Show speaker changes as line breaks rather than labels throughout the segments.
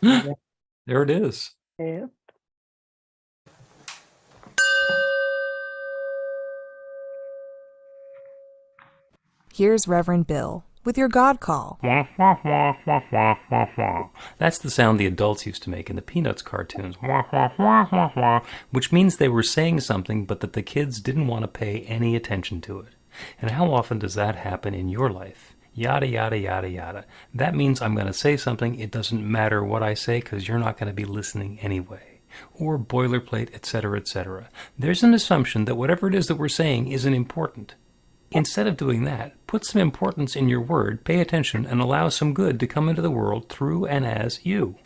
There it is.
Yeah.
Here's Reverend Bill with your God call.
That's the sound the adults used to make in the Peanuts cartoons. Which means they were saying something, but that the kids didn't want to pay any attention to it. And how often does that happen in your life? Yada, yada, yada, yada. That means I'm going to say something. It doesn't matter what I say because you're not going to be listening anyway. Or boilerplate, etc., etc. There's an assumption that whatever it is that we're saying isn't important. Instead of doing that, put some importance in your word, pay attention, and allow some good to come into the world through and as you.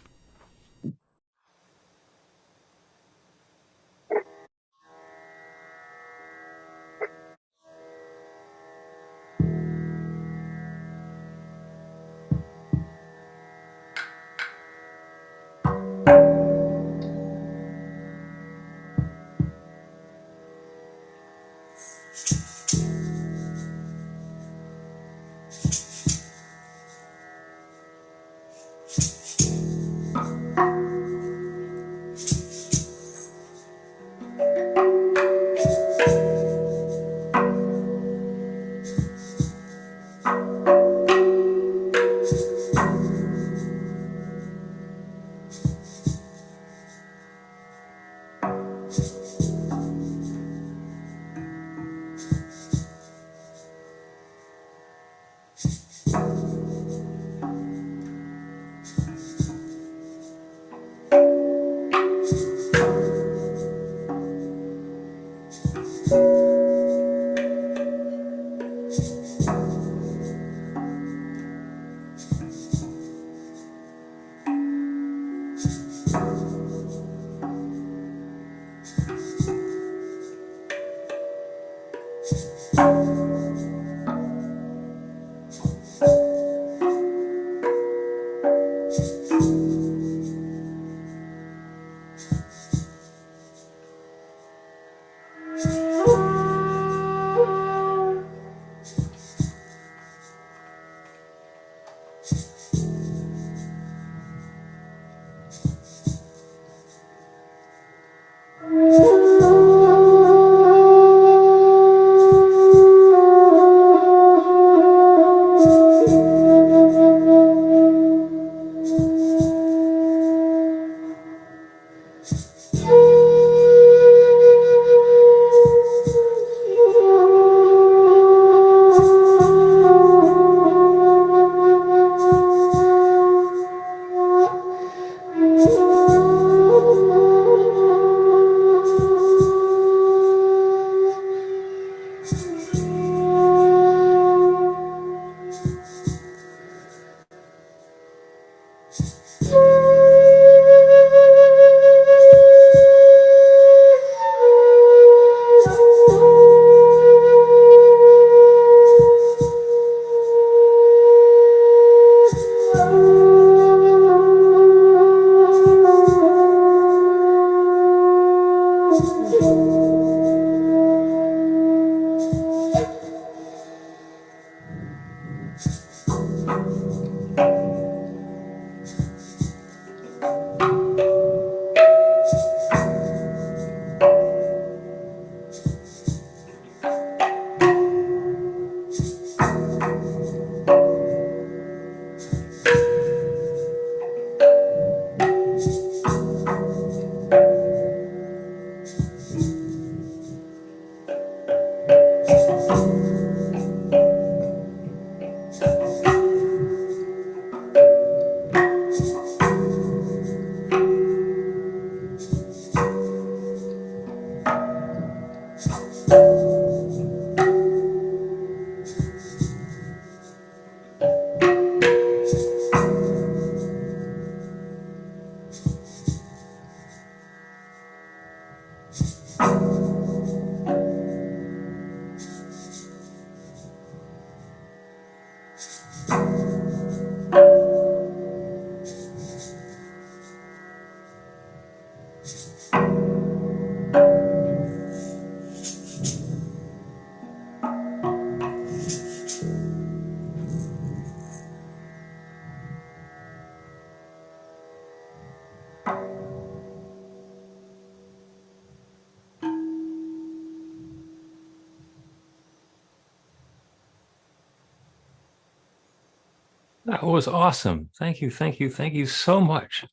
That was awesome. Thank you, thank you, thank you so much.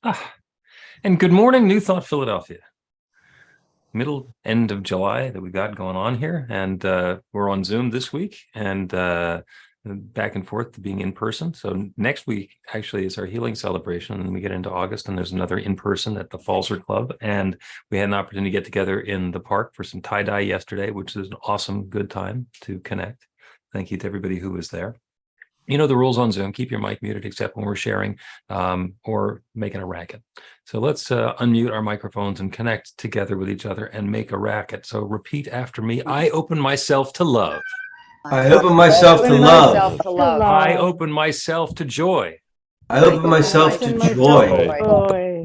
And good morning, New Thought Philadelphia. Middle end of July that we got going on here, and we're on Zoom this week and back and forth to being in person. So next week actually is our healing celebration, and we get into August, and there's another in person at the Falser Club, and we had an opportunity to get together in the park for some tie-dye yesterday, which was an awesome, good time to connect. Thank you to everybody who was there. You know the rules on Zoom. Keep your mic muted except when we're sharing or making a racket. So let's unmute our microphones and connect together with each other and make a racket. So repeat after me. I open myself to love.
I open myself to love.
I open myself to joy.
I open myself to joy.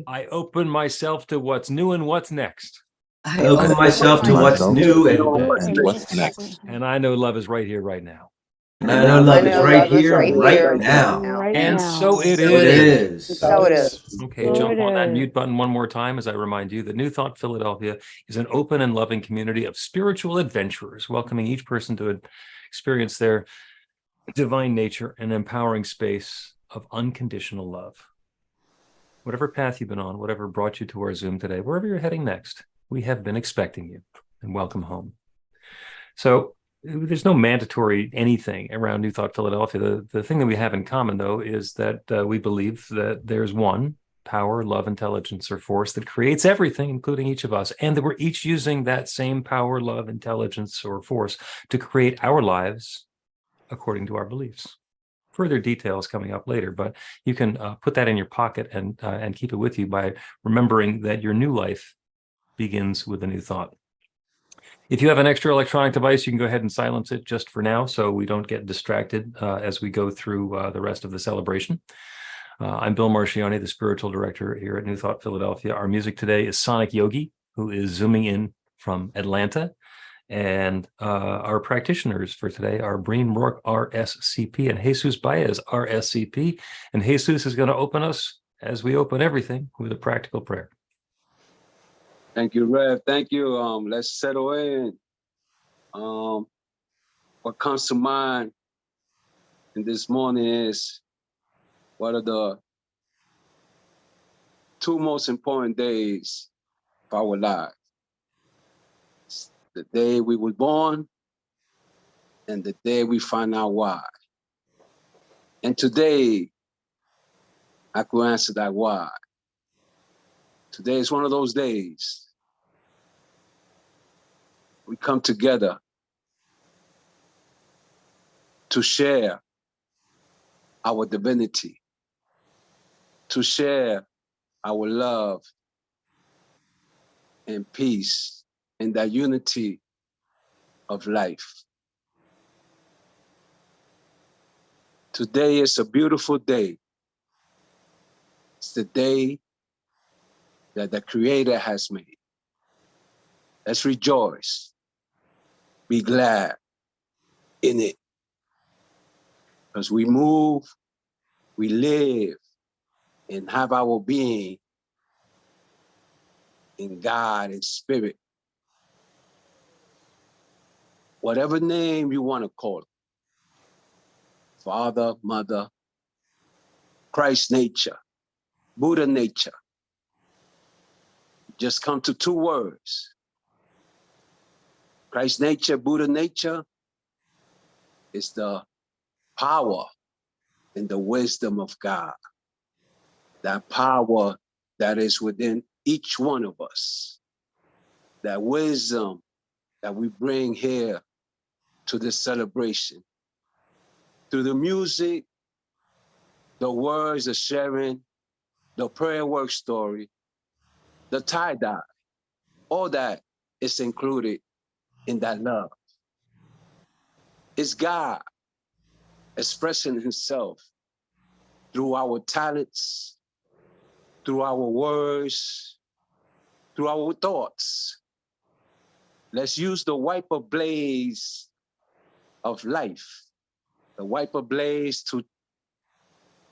I open myself to what's new and what's next.
I open myself to what's new and what's next.
And I know love is right here, right now.
And I know love is right here, right now.
And so it
So it
is.
is.
So it is.
Okay, jump on that mute button one more time as I remind you that New Thought Philadelphia is an open and loving community of spiritual adventurers, welcoming each person to experience their divine nature and empowering space of unconditional love. Whatever path you've been on, whatever brought you to our Zoom today, wherever you're heading next, we have been expecting you, and welcome home. So there's no mandatory anything around New Thought Philadelphia. The thing that we have in common, though, is that we believe that there's one power, love, intelligence, or force that creates everything, including each of us, and that we're each using that same power, love, intelligence, or force to create our lives according to our beliefs. Further details coming up later, but you can put that in your pocket and keep it with you by remembering that your new life begins with a new thought. If you have an extra electronic device, you can go ahead and silence it just for now so we don't get distracted as we go through the rest of the celebration. I'm Bill Marchiony, the spiritual director here at New Thought Philadelphia. Our music today is Sonic Yogi, who is zooming in from Atlanta. And our practitioners for today are Breen Rourke, RSCP, and Jesus Baez, RSCP. And Jesus is going to open us, as we open everything, with a practical prayer.
Thank you, Rev. Thank you. Let's settle in. What comes to mind in this morning is what are the two most important days of our lives? It's the day we were born and the day we find out why. And today, I could answer that why. Today is one of those days we come together to share our divinity, to share our love and peace and that unity of life. Today is a beautiful day. It's the day that the Creator has made. Let's rejoice, be glad in it. Because we move, we live, and have our being in God and Spirit. Whatever name you want to call it. Father, Mother, Christ nature, Buddha nature. Just come to two words. Christ nature, Buddha nature is the power and the wisdom of God. That power that is within each one of us. That wisdom that we bring here to this celebration. Through the music, the words, the sharing, the prayer work story, the tie-dye, all that is included in that love. It's God expressing himself through our talents, through our words, through our thoughts. Let's use the wiper blaze of life, the wiper blaze to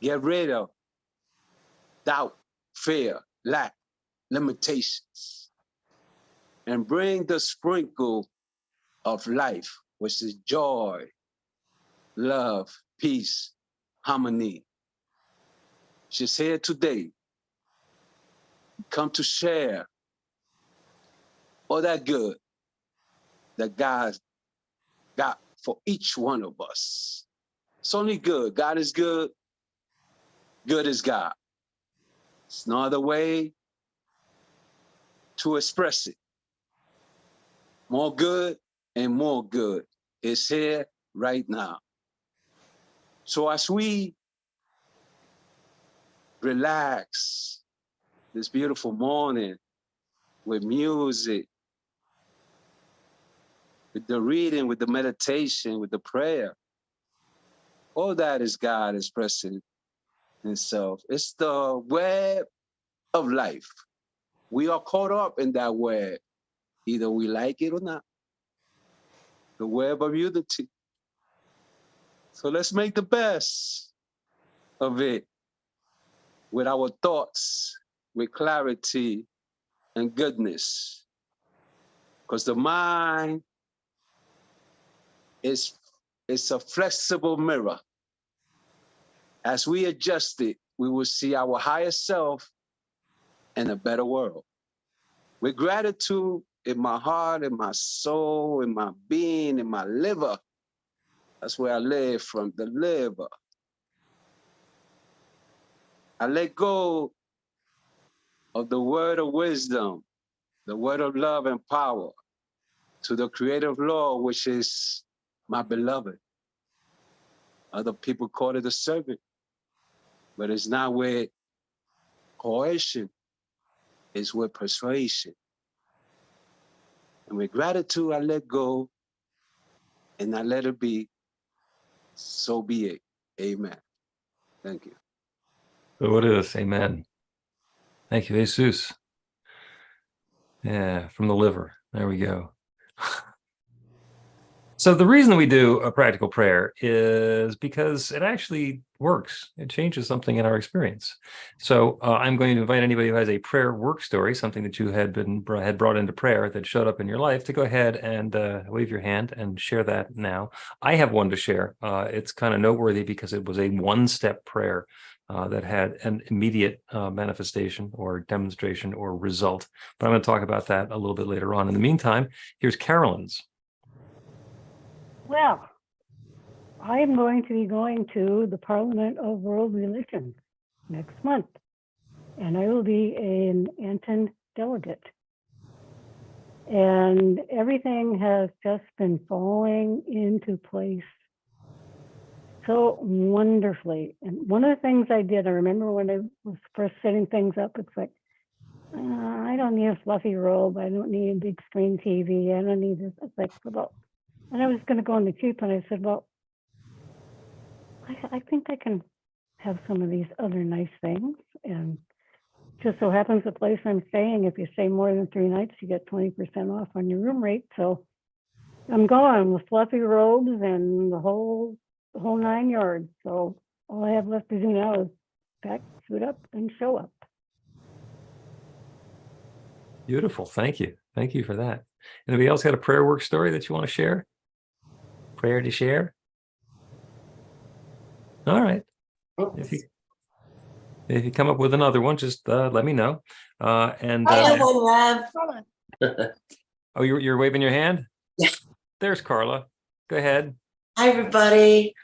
get rid of doubt, fear, lack, limitations, and bring the sprinkle of life, which is joy, love, peace, harmony, She's here today. Come to share all that good that God got for each one of us. It's only good. God is good. Good is God. There's no other way to express it. More good and more good is here right now. So as we relax this beautiful morning with music, with the reading, with the meditation, with the prayer, all that is God expressing himself. It's the web of life. We are caught up in that web, either we like it or not. The web of unity. So let's make the best of it with our thoughts, with clarity and goodness. Because the mind is a flexible mirror. As we adjust it, we will see our higher self and a better world. With gratitude in my heart, in my soul, in my being, in my liver. That's where I live from, the liver. I let go of the word of wisdom, the word of love and power to the creative law, which is my beloved. Other people call it a servant, but it's not with coercion, it's with persuasion. And with gratitude, I let go and I let it be. So be it. Amen. Thank you.
So it is. Amen. Thank you, Jesus. Yeah, from the liver. There we go. So the reason we do a practical prayer is because it actually works. It changes something in our experience. So I'm going to invite anybody who has a prayer work story, something that you had brought into prayer that showed up in your life, to go ahead and wave your hand and share that now. I have one to share. It's kind of noteworthy because it was a one-step prayer that had an immediate manifestation or demonstration or result. But I'm going to talk about that a little bit later on. In the meantime, here's Carolyn's.
Well, I am going to be going to the Parliament of World Religions next month, and I will be an INTA delegate. And everything has just been falling into place so wonderfully. And one of the things I did, I remember when I was first setting things up, it's like, I don't need a fluffy robe. I don't need a big screen TV. I don't need this. It's like, well, and I was going to go on the cheap, and I said, well, I think I can have some of these other nice things. And just so happens the place I'm staying, if you stay more than 3 nights, you get 20% off on your room rate. So I'm going with fluffy robes and the whole 9 yards. So all I have left to do now is pack, suit up, and show up.
Beautiful. Thank you. Thank you for that. Anybody else got a prayer work story that you want to share? Prayer to share? All right. If you come up with another one, just let me know.
I have one, Rev.
Oh, you're waving your hand?
Yeah.
There's Carla. Go ahead.
Hi, everybody.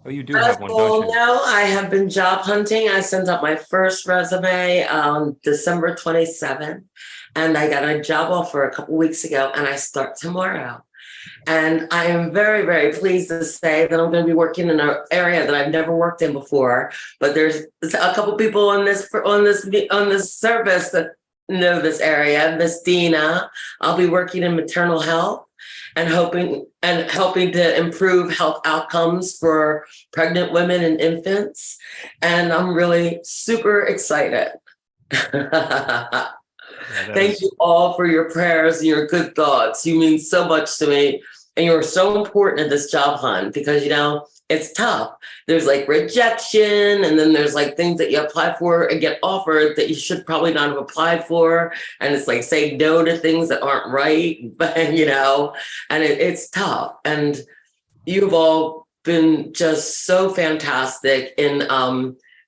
Oh, you do have one, don't you?
No, I have been job hunting. I sent out my first resume on December 27th, and I got a job offer a couple weeks ago, and I start tomorrow. And I am very, very pleased to say that I'm going to be working in an area that I've never worked in before. But there's a couple people on this service that know this area. Miss Dina, I'll be working in maternal health and helping to improve health outcomes for pregnant women and infants. And I'm really super excited. Thank you all for your prayers and your good thoughts. You mean so much to me. And you're so important in this job hunt because, it's tough. There's like rejection, and then there's like things that you apply for and get offered that you should probably not have applied for. And it's like say no to things that aren't right, but and it's tough. And you've all been just so fantastic in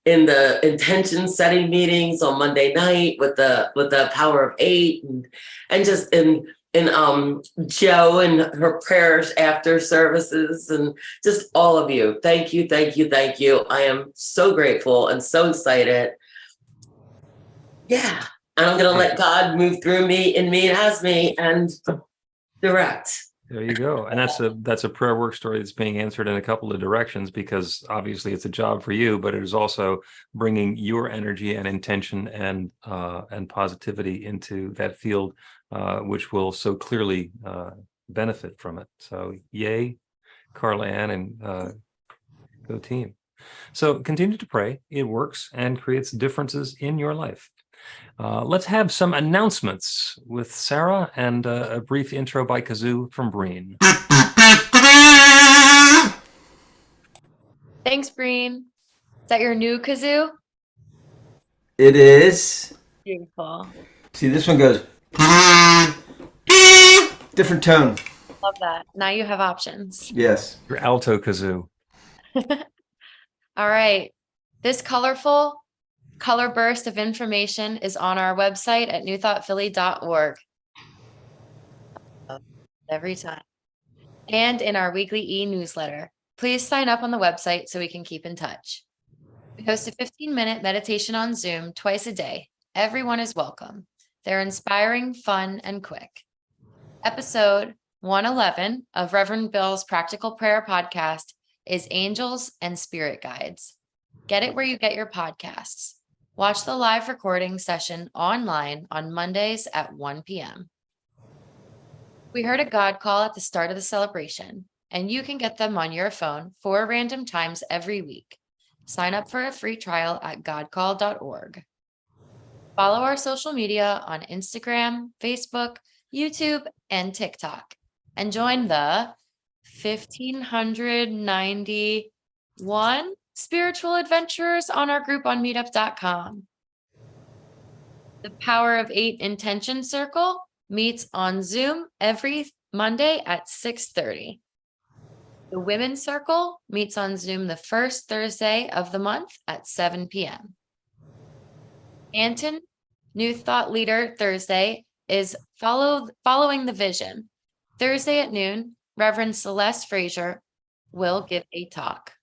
in the intention setting meetings on Monday night with the power of 8 and just in Joe and her prayers after services and just all of you. Thank you, thank you, thank you. I am so grateful and so excited. Yeah. And I'm gonna let God move through me, in me, and as me, and direct.
There you go. And that's a prayer work story that's being answered in a couple of directions, because obviously it's a job for you, but it is also bringing your energy and intention and positivity into that field, which will so clearly benefit from it. So yay, Carla Ann, and go team. So continue to pray. It works and creates differences in your life. Let's have some announcements with Sarah and a brief intro by Kazoo from Breen.
Thanks, Breen. Is that your new kazoo?
It is.
Beautiful.
See, this one goes different tone.
Love that. Now you have options.
Yes.
Your alto kazoo.
All right. This colorful color burst of information is on our website at newthoughtphilly.org. Every time. And in our weekly e-newsletter. Please sign up on the website so we can keep in touch. We host a 15-minute meditation on Zoom twice a day. Everyone is welcome. They're inspiring, fun, and quick. Episode 111 of Reverend Bill's Practical Prayer Podcast is Angels and Spirit Guides. Get it where you get your podcasts. Watch the live recording session online on Mondays at 1 p.m. We heard a God call at the start of the celebration, and you can get them on your phone 4 random times every week. Sign up for a free trial at godcall.org. Follow our social media on Instagram, Facebook, YouTube, and TikTok, and join the 1,591 spiritual adventurers on our group on meetup.com. The Power of 8 Intention Circle meets on Zoom every Monday at 6:30. The Women's Circle meets on Zoom the first Thursday of the month at 7 p.m. Anton, New Thought Leader Thursday, is Following the Vision. Thursday at noon, Reverend Celeste Frazier will give a talk.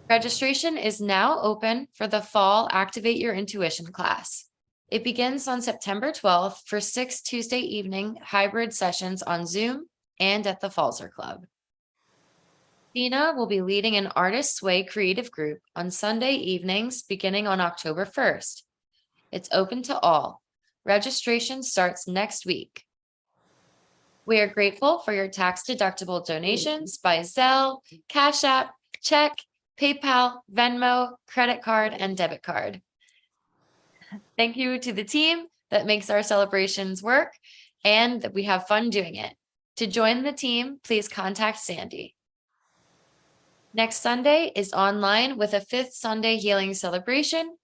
Registration is now open for the Fall Activate Your Intuition class. It begins on September 12th for 6 Tuesday evening hybrid sessions on Zoom and at the Falzer Club. Tina will be leading an Artist's Way creative group on Sunday evenings beginning on October 1st. It's open to all. Registration starts next week. We are grateful for your tax-deductible donations by Zelle, Cash App, check, PayPal, Venmo, credit card, and debit card. Thank you to the team that makes our celebrations work and that we have fun doing it. To join the team, please contact Sandy. Next Sunday is online with a 5th Sunday healing celebration.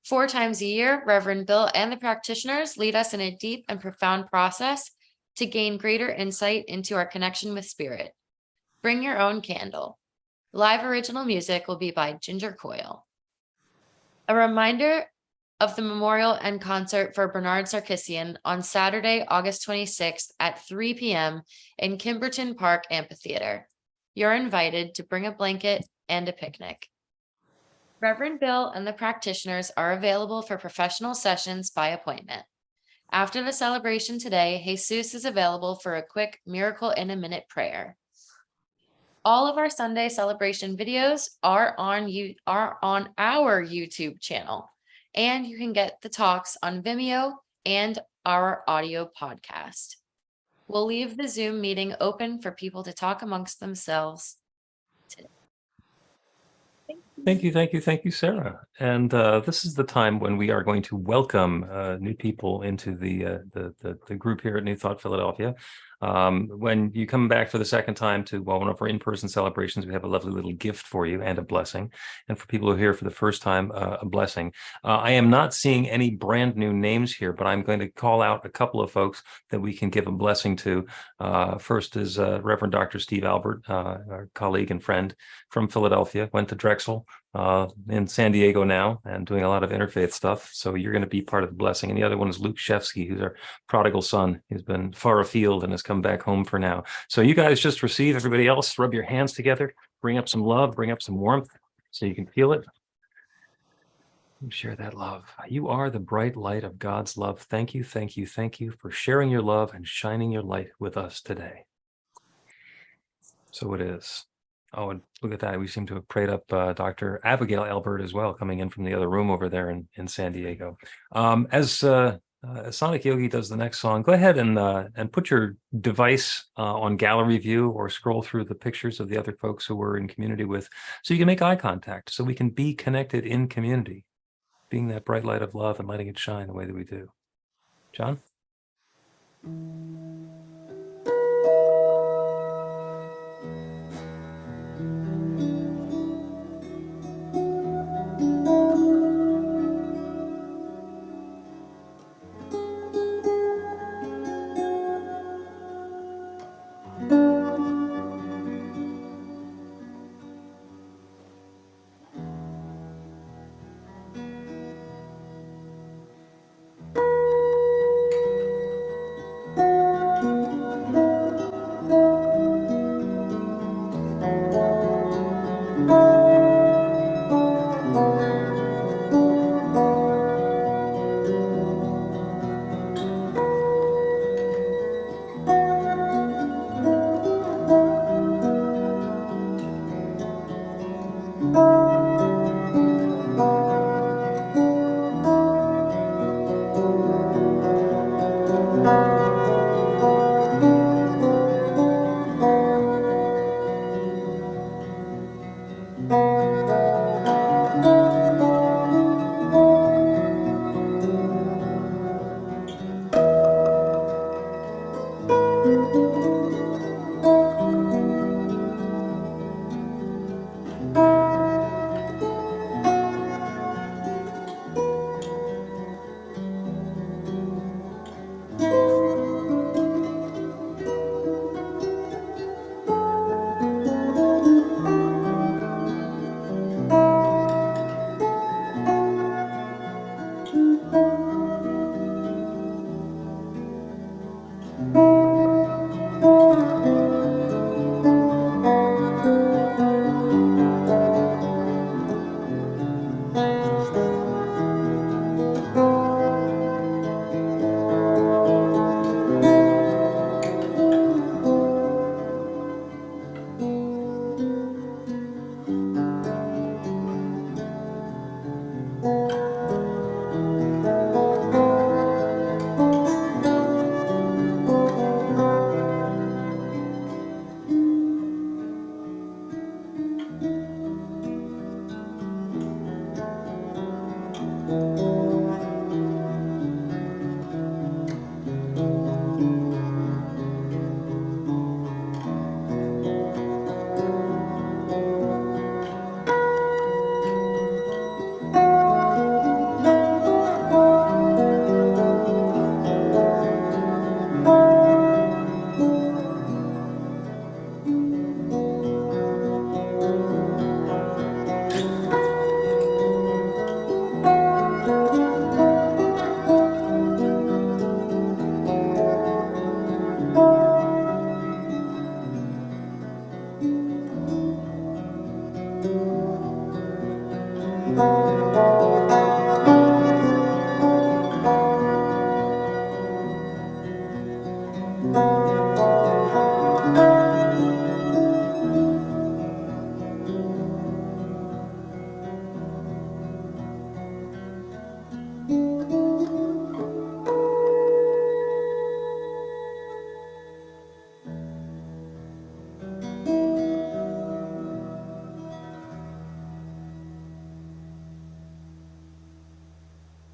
4 times a year, Reverend Bill and the practitioners lead us in a deep and profound process to gain greater insight into our connection with spirit. Bring your own candle. Live original music will be by Ginger Coyle. A reminder of the memorial and concert for Bernard Sarkissian on Saturday, August 26th at 3 p.m. in Kimberton Park Amphitheater. You're invited to bring a blanket and a picnic. Reverend Bill and the practitioners are available for professional sessions by appointment. After the celebration today, Jesus is available for a quick Miracle in a Minute prayer. All of our Sunday celebration videos are on our YouTube channel, and you can get the talks on Vimeo and our audio podcast. We'll leave the Zoom meeting open for people to talk amongst themselves today.
Thank you, Sarah. And this is the time when we are going to welcome new people into the group here at New Thought Philadelphia. When you come back for the second time to one of our in-person celebrations, we have a lovely little gift for you and a blessing. And for people who are here for the first time, a blessing. I am not seeing any brand new names here, but I'm going to call out a couple of folks that we can give a blessing to. First is Reverend Dr. Steve Albert, our colleague and friend from Philadelphia, went to Drexel, in San Diego now and doing a lot of interfaith stuff. So you're going to be part of the blessing. And the other one is Luke Shevsky, who's our prodigal son. He's been far afield and has come back home for now. So you guys just receive everybody else, rub your hands together, bring up some love, bring up some warmth so you can feel it. And share that love. You are the bright light of God's love. Thank you, thank you, thank you for sharing your love and shining your light with us today. So it is. Oh, and look at that. We seem to have prayed up Dr. Abigail Albert as well, coming in from the other room over there in San Diego. As Sonic Yogi does the next song, go ahead and put your device on gallery view or scroll through the pictures of the other folks who we're in community with so you can make eye contact, so we can be connected in community, being that bright light of love and letting it shine the way that we do. John?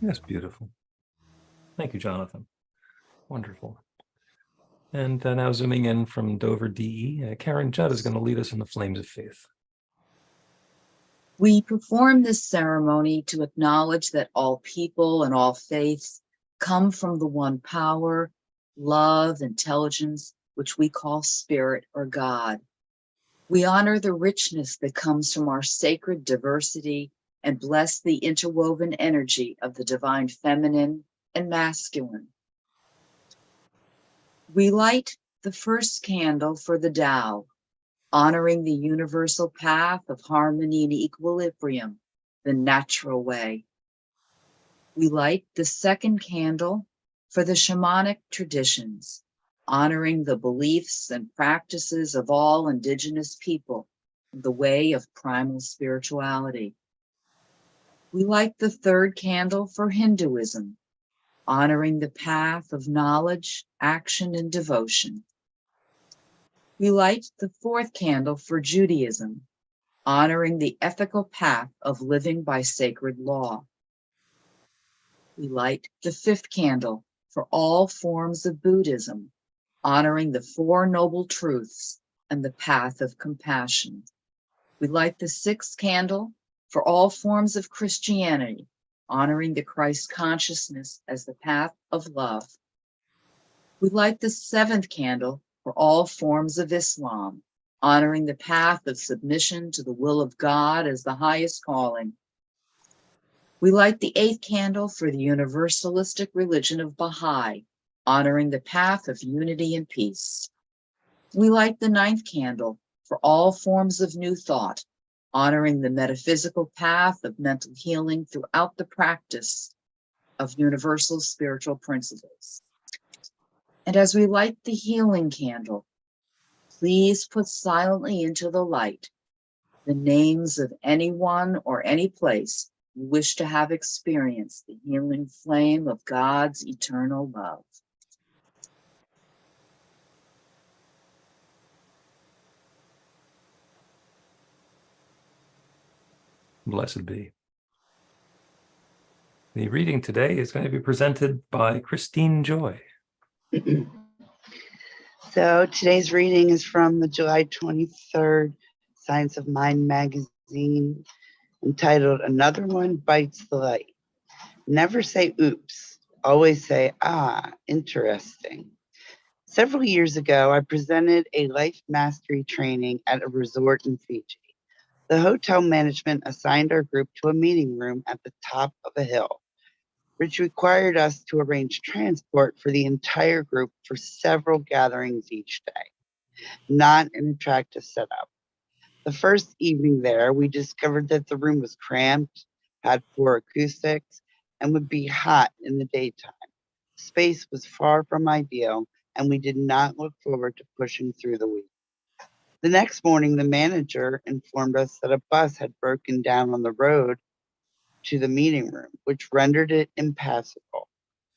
That's beautiful. Thank you, Jonathan. Wonderful. And now zooming in from Dover, DE, Karen Judd is going to lead us in the Flames of Faith.
We perform this ceremony to acknowledge that all people and all faiths come from the one power, love, intelligence, which we call spirit or God. We honor the richness that comes from our sacred diversity and bless the interwoven energy of the divine feminine and masculine. We light the first candle for the Tao, honoring the universal path of harmony and equilibrium, the natural way. We light the second candle for the shamanic traditions, honoring the beliefs and practices of all indigenous people, the way of primal spirituality. We light the third candle for Hinduism, honoring the path of knowledge, action, and devotion. We light the fourth candle for Judaism, honoring the ethical path of living by sacred law. We light the fifth candle for all forms of Buddhism, honoring the Four Noble Truths and the path of compassion. We light the sixth candle for all forms of Christianity, honoring the Christ consciousness as the path of love. We light the seventh candle for all forms of Islam, honoring the path of submission to the will of God as the highest calling. We light the eighth candle for the universalistic religion of Baha'i, honoring the path of unity and peace. We light the ninth candle for all forms of new thought, honoring the metaphysical path of mental healing throughout the practice of universal spiritual principles. And as we light the healing candle, please put silently into the light the names of anyone or any place you wish to have experienced the healing flame of God's eternal love.
Blessed be. The reading today is going to be presented by Christine Joy.
So today's reading is from the July 23rd Science of Mind magazine, entitled Another One Bites the Light. Never say oops, always say, ah, interesting. Several years ago, I presented a life mastery training at a resort in Fiji. The hotel management assigned our group to a meeting room at the top of a hill, which required us to arrange transport for the entire group for several gatherings each day. Not an attractive setup. The first evening there, we discovered that the room was cramped, had poor acoustics, and would be hot in the daytime. Space was far from ideal, and we did not look forward to pushing through the week. The next morning, the manager informed us that a bus had broken down on the road to the meeting room, which rendered it impassable.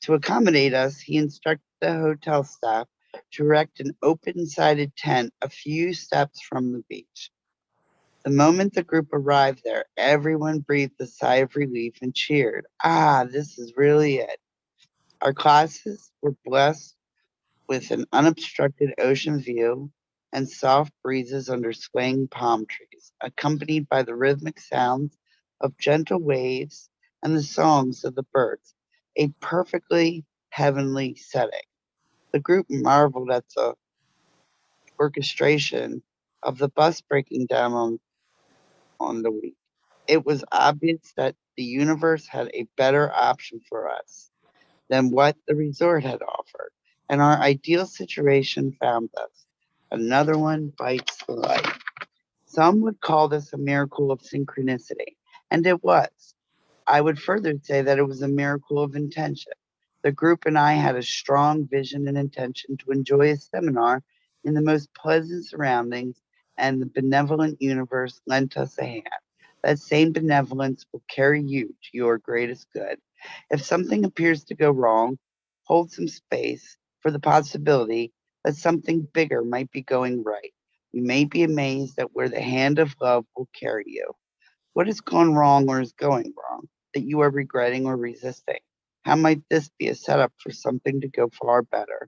To accommodate us, he instructed the hotel staff to erect an open-sided tent a few steps from the beach. The moment the group arrived there, everyone breathed a sigh of relief and cheered. Ah, this is really it. Our classes were blessed with an unobstructed ocean view and soft breezes under swaying palm trees, accompanied by the rhythmic sounds of gentle waves and the songs of the birds, a perfectly heavenly setting. The group marveled at the orchestration of the bus breaking down on the week. It was obvious that the universe had a better option for us than what the resort had offered, and our ideal situation found us. Another one bites the light. Some would call this a miracle of synchronicity, and it was. I would further say that it was a miracle of intention. The group and I had a strong vision and intention to enjoy a seminar in the most pleasant surroundings, and the benevolent universe lent us a hand. That same benevolence will carry you to your greatest good. If something appears to go wrong, hold some space for the possibility that something bigger might be going right. You may be amazed at where the hand of love will carry you. What has gone wrong or is going wrong that you are regretting or resisting? How might this be a setup for something to go far better?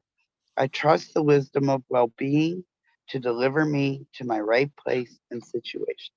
I trust the wisdom of well-being to deliver me to my right place and situation.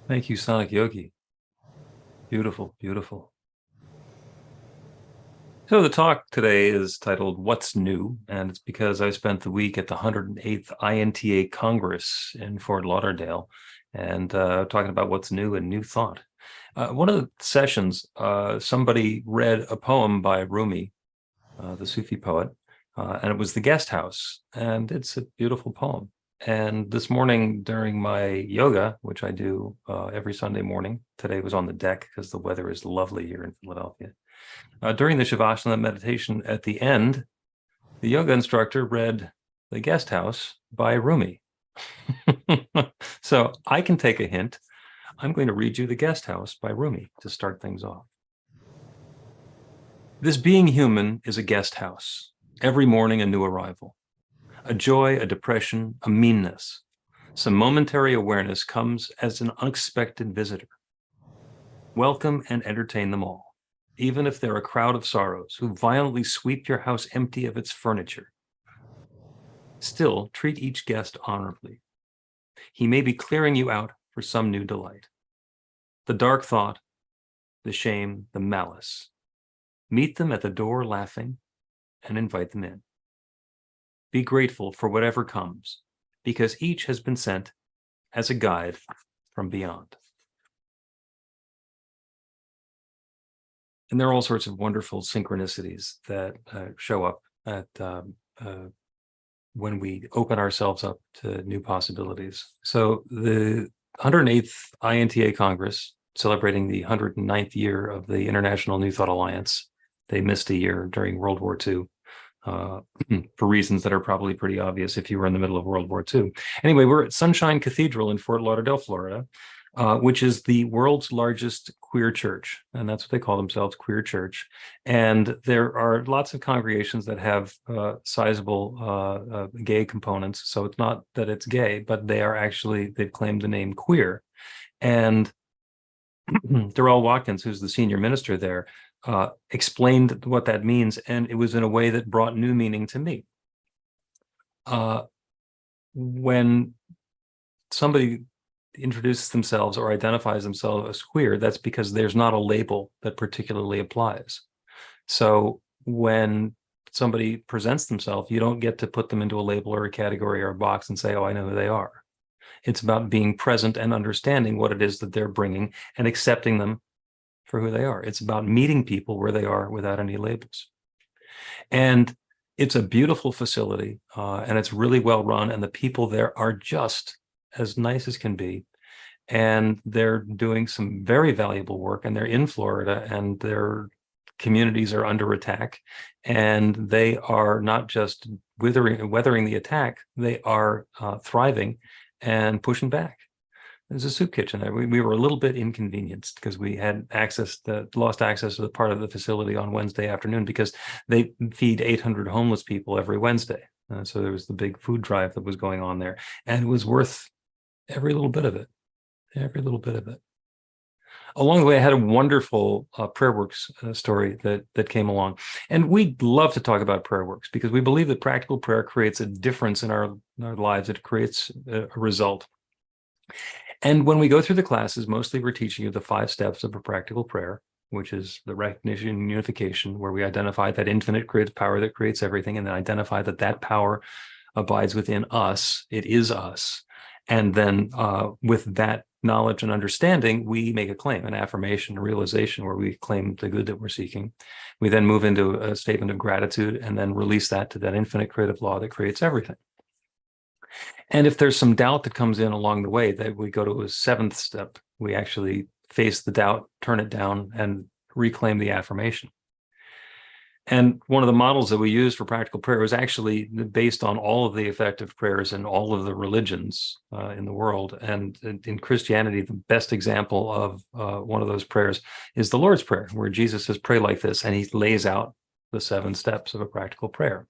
Thank you, Sonic Yogi. Beautiful, beautiful. So the talk today is titled What's New? And it's because I spent the week at the 108th INTA Congress in Fort Lauderdale and talking about what's new and new thought. One of the sessions, somebody read a poem by Rumi, the Sufi poet, and it was The Guest House. And it's a beautiful poem. And this morning during my yoga, which I do every Sunday morning, today was on the deck because the weather is lovely here in Philadelphia. During the Shavasana meditation at the end, the yoga instructor read The Guest House by Rumi. So I can take a hint. I'm going to read you The Guest House by Rumi to start things off. This being human is a guest house. Every morning a new arrival. A joy, a depression, a meanness. Some momentary awareness comes as an unexpected visitor. Welcome and entertain them all, even if they're a crowd of sorrows who violently sweep your house empty of its furniture. Still, treat each guest honorably. He may be clearing you out for some new delight. The dark thought, the shame, the malice. Meet them at the door laughing and invite them in. Be grateful for whatever comes, because each has been sent as a guide from beyond. And there are all sorts of wonderful synchronicities that show up at when we open ourselves up to new possibilities. So the 108th INTA Congress, celebrating the 109th year of the International New Thought Alliance. They missed a year during World War II for reasons that are probably pretty obvious if you were in the middle of World War II. Anyway, we're at Sunshine Cathedral in Fort Lauderdale, Florida, which is the world's largest queer church. And that's what they call themselves, queer church. And there are lots of congregations that have sizable gay components. So it's not that it's gay, but they are actually, they've claimed the name queer. And Darrell Watkins, who's the senior minister there, explained what that means. And it was in a way that brought new meaning to me. When somebody introduces themselves or identifies themselves as queer, that's because there's not a label that particularly applies. So when somebody presents themselves, you don't get to put them into a label or a category or a box and say, oh, I know who they are. It's about being present and understanding what it is that they're bringing and accepting them for who they are. It's about meeting people where they are without any labels. And it's a beautiful facility, and it's really well run, and the people there are just as nice as can be. And they're doing some very valuable work, and they're in Florida, and their communities are under attack, and they are not just weathering the attack, they are thriving and pushing back. There's a soup kitchen there. We were a little bit inconvenienced because we had lost access to the part of the facility on Wednesday afternoon because they feed 800 homeless people every Wednesday. So there was the big food drive that was going on there, and it was worth every little bit of it, every little bit of it. Along the way, I had a wonderful prayer works story that came along. And we love to talk about prayer works because we believe that practical prayer creates a difference in our lives. It creates a result. And when we go through the classes, mostly we're teaching you the 5 steps of a practical prayer, which is the recognition and unification, where we identify that infinite creates power that creates everything, and then identify that that power abides within us. It is us. And then with that knowledge and understanding, we make a claim, an affirmation, a realization where we claim the good that we're seeking. We then move into a statement of gratitude and then release that to that infinite creative law that creates everything. And if there's some doubt that comes in along the way, that we go to a 7th step. We actually face the doubt, turn it down, and reclaim the affirmation. And one of the models that we use for practical prayer is actually based on all of the effective prayers in all of the religions in the world. And in Christianity, the best example of one of those prayers is the Lord's Prayer, where Jesus says, pray like this, and he lays out the 7 steps of a practical prayer.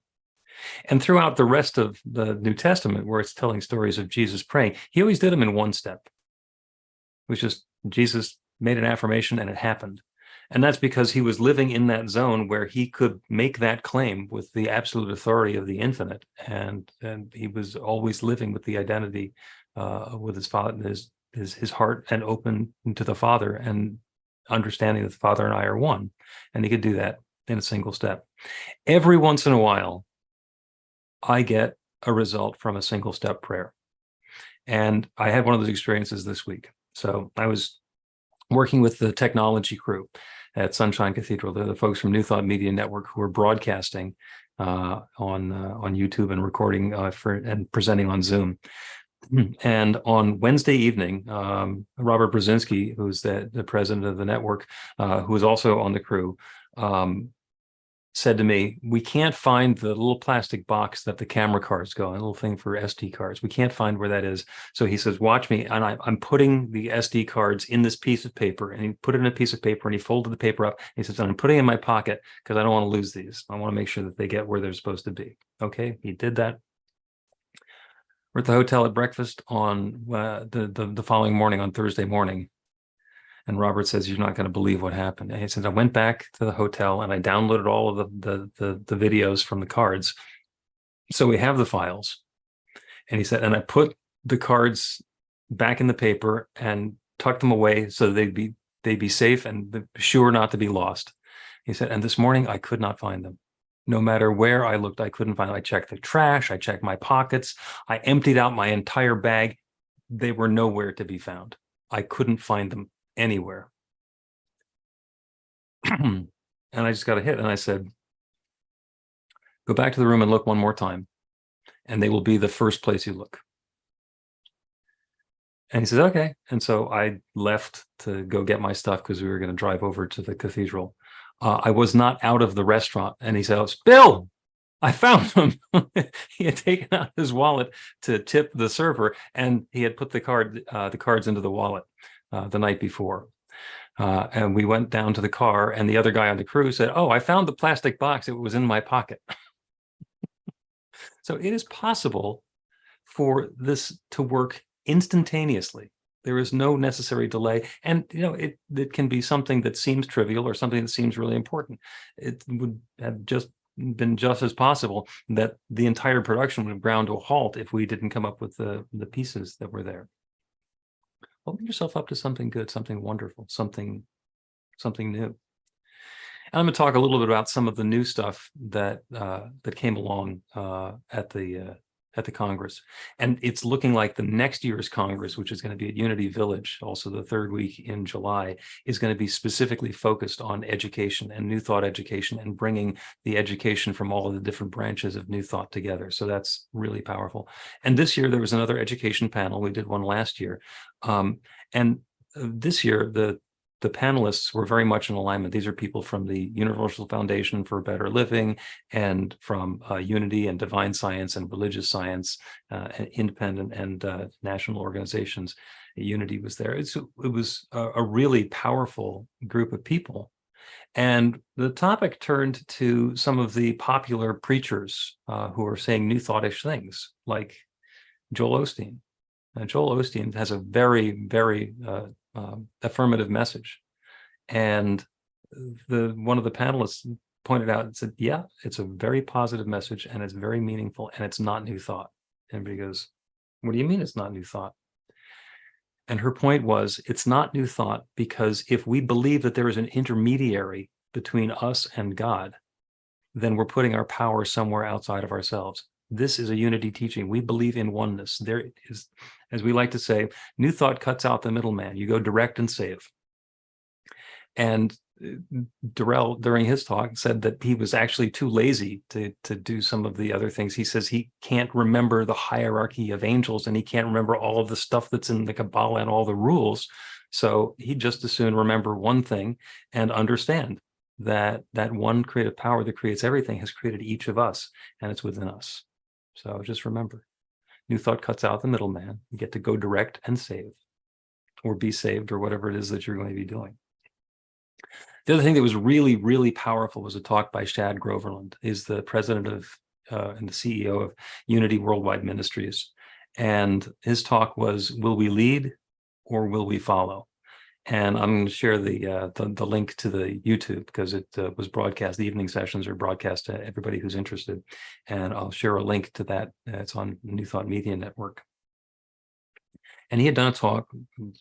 And throughout the rest of the New Testament, where it's telling stories of Jesus praying, he always did them in 1 step. It was just Jesus made an affirmation and it happened. And that's because he was living in that zone where he could make that claim with the absolute authority of the infinite. And he was always living with the identity with his father, his heart, and open to the Father, and understanding that the Father and I are one. And he could do that in a single step. Every once in a while, I get a result from a single step prayer. And I had one of those experiences this week. So I was working with the technology crew at Sunshine Cathedral. They're the folks from New Thought Media Network who are broadcasting on YouTube and recording and presenting on Zoom. And on Wednesday evening, Robert Brzezinski, who's the president of the network, who was also on the crew, said to me, we can't find the little plastic box that the camera cards go in, a little thing for SD cards. We can't find where that is. So he says, watch me. And I'm putting the SD cards in this piece of paper. And he put it in a piece of paper and he folded the paper up. He says, and I'm putting it in my pocket because I don't want to lose these. I want to make sure that they get where they're supposed to be. Okay, he did that. We're at the hotel at breakfast on the following morning, on Thursday morning. And Robert says, you're not going to believe what happened. And he says, I went back to the hotel and I downloaded all of the videos from the cards. So we have the files. And he said, and I put the cards back in the paper and tuck them away so they'd be safe and sure not to be lost. He said, and this morning I could not find them. No matter where I looked, I couldn't find them. I checked the trash, I checked my pockets, I emptied out my entire bag. They were nowhere to be found. I couldn't find them anywhere. And I just got a hit, and I said, go back to the room and look one more time, and they will be the first place you look. And he says, okay. And so I left to go get my stuff because we were going to drive over to the cathedral. I was not out of the restaurant, and he says, Bill, I found him. He had taken out his wallet to tip the server, and he had put the cards into the wallet the night before. And we went down to the car, and the other guy on the crew said, oh, I found the plastic box. It was in my pocket. So it is possible for this to work instantaneously. There is no necessary delay. And, it can be something that seems trivial or something that seems really important. It would have just been just as possible that the entire production would have ground to a halt if we didn't come up with the pieces that were there. Open yourself up to something good, something wonderful, something new. And I'm going to talk a little bit about some of the new stuff that came along at the Congress. And it's looking like the next year's Congress, which is going to be at Unity Village, also the third week in July, is going to be specifically focused on education and New Thought education and bringing the education from all of the different branches of New Thought together. So that's really powerful. And this year there was another education panel. We did one last year. And this year, the panelists were very much in alignment. These are people from the Universal Foundation for Better Living and from Unity and Divine Science and Religious Science, independent and national organizations. Unity was there. It was a really powerful group of people. And the topic turned to some of the popular preachers who are saying New Thoughtish things, like Joel Osteen. Joel Osteen has a very, very affirmative message. And one of the panelists pointed out and said, yeah, it's a very positive message and it's very meaningful and it's not New Thought. Everybody goes, what do you mean it's not New Thought? And her point was, it's not New Thought because if we believe that there is an intermediary between us and God, then we're putting our power somewhere outside of ourselves. This is a unity teaching. We believe in oneness. There is, as we like to say, New Thought cuts out the middleman. You go direct and save. And Durrell, during his talk, said that he was actually too lazy to do some of the other things. He says he can't remember the hierarchy of angels and he can't remember all of the stuff that's in the Kabbalah and all the rules. So he'd just as soon remember one thing and understand that one creative power that creates everything has created each of us, and it's within us. So just remember, New Thought cuts out the middleman. You get to go direct and save, or be saved, or whatever it is that you're going to be doing. The other thing that was really, really powerful was a talk by Shad Groverland. He's the president of and the CEO of Unity Worldwide Ministries. And his talk was, will we lead or will we follow? And I'm going to share the link to the YouTube because it was broadcast. The evening sessions are broadcast to everybody who's interested. And I'll share a link to that. It's on New Thought Media Network. And he had done a talk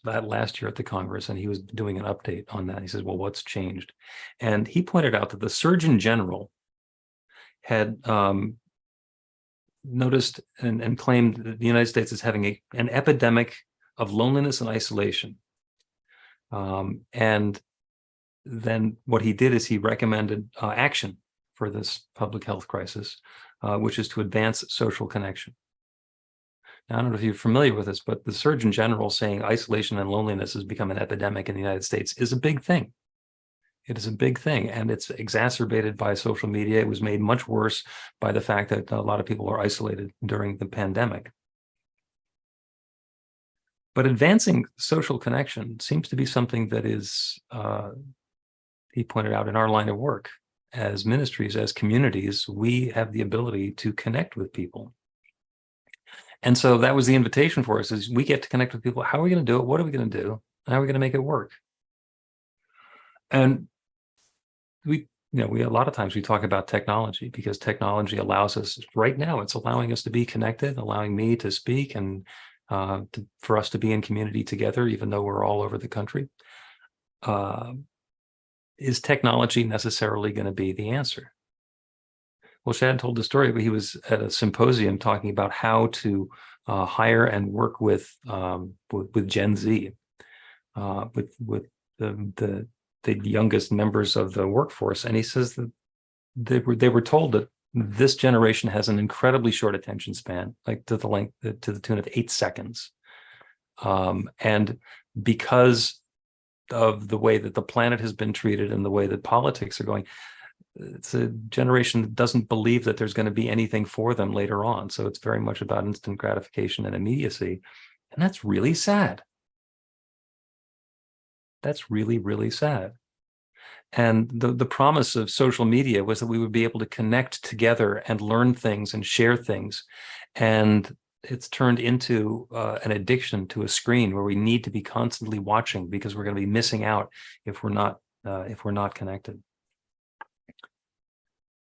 that last year at the Congress, and he was doing an update on that. He says, well, what's changed? And he pointed out that the Surgeon General had noticed and claimed that the United States is having an epidemic of loneliness and isolation. And then what he did is he recommended action for this public health crisis, which is to advance social connection. Now, I don't know if you're familiar with this, but the Surgeon General saying isolation and loneliness has become an epidemic in the United States is a big thing. It is a big thing, and it's exacerbated by social media. It was made much worse by the fact that a lot of people are isolated during the pandemic. But advancing social connection seems to be something that is, he pointed out, in our line of work. As ministries, as communities, we have the ability to connect with people. And so that was the invitation for us, is we get to connect with people. How are we going to do it? What are we going to do? How are we going to make it work? And we a lot of times we talk about technology because technology allows us, right now, it's allowing us to be connected, allowing me to speak and for us to be in community together, even though we're all over the country. Is technology necessarily going to be the answer? Well, Shad told the story, but he was at a symposium talking about how to hire and work with Gen Z, with the youngest members of the workforce, and he says that they were told that this generation has an incredibly short attention span, like to the tune of 8 seconds, and because of the way that the planet has been treated and the way that politics are going, it's a generation that doesn't believe that there's going to be anything for them later on. So it's very much about instant gratification and immediacy. And that's really sad. That's really, really sad. And the promise of social media was that we would be able to connect together and learn things and share things. And it's turned into an addiction to a screen where we need to be constantly watching because we're going to be missing out if we're not connected.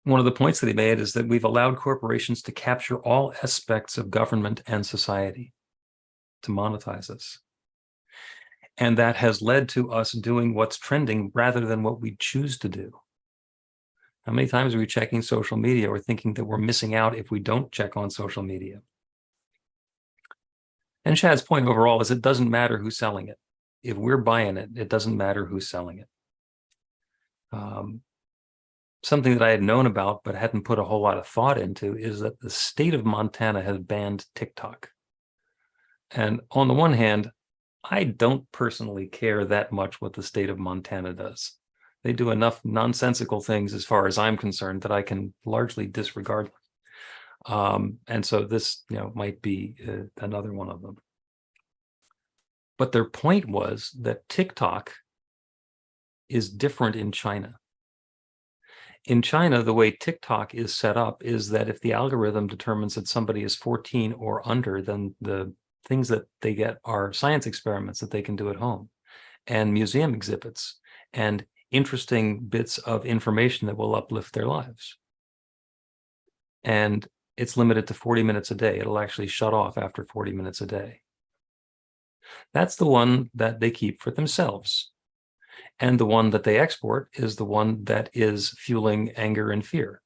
One of the points that he made is that we've allowed corporations to capture all aspects of government and society, to monetize us. And that has led to us doing what's trending rather than what we choose to do. How many times are we checking social media or thinking that we're missing out if we don't check on social media? And Shad's point overall is it doesn't matter who's selling it. If we're buying it, it doesn't matter who's selling it. Something that I had known about but hadn't put a whole lot of thought into is that the state of Montana has banned TikTok. And on the one hand, I don't personally care that much what the state of Montana does. They do enough nonsensical things as far as I'm concerned that I can largely disregard them. And so this, might be another one of them. But their point was that TikTok is different in China. In China, the way TikTok is set up is that if the algorithm determines that somebody is 14 or under, then the things that they get are science experiments that they can do at home and museum exhibits and interesting bits of information that will uplift their lives. And it's limited to 40 minutes a day. It'll actually shut off after 40 minutes a day. That's the one that they keep for themselves. And the one that they export is the one that is fueling anger and fear.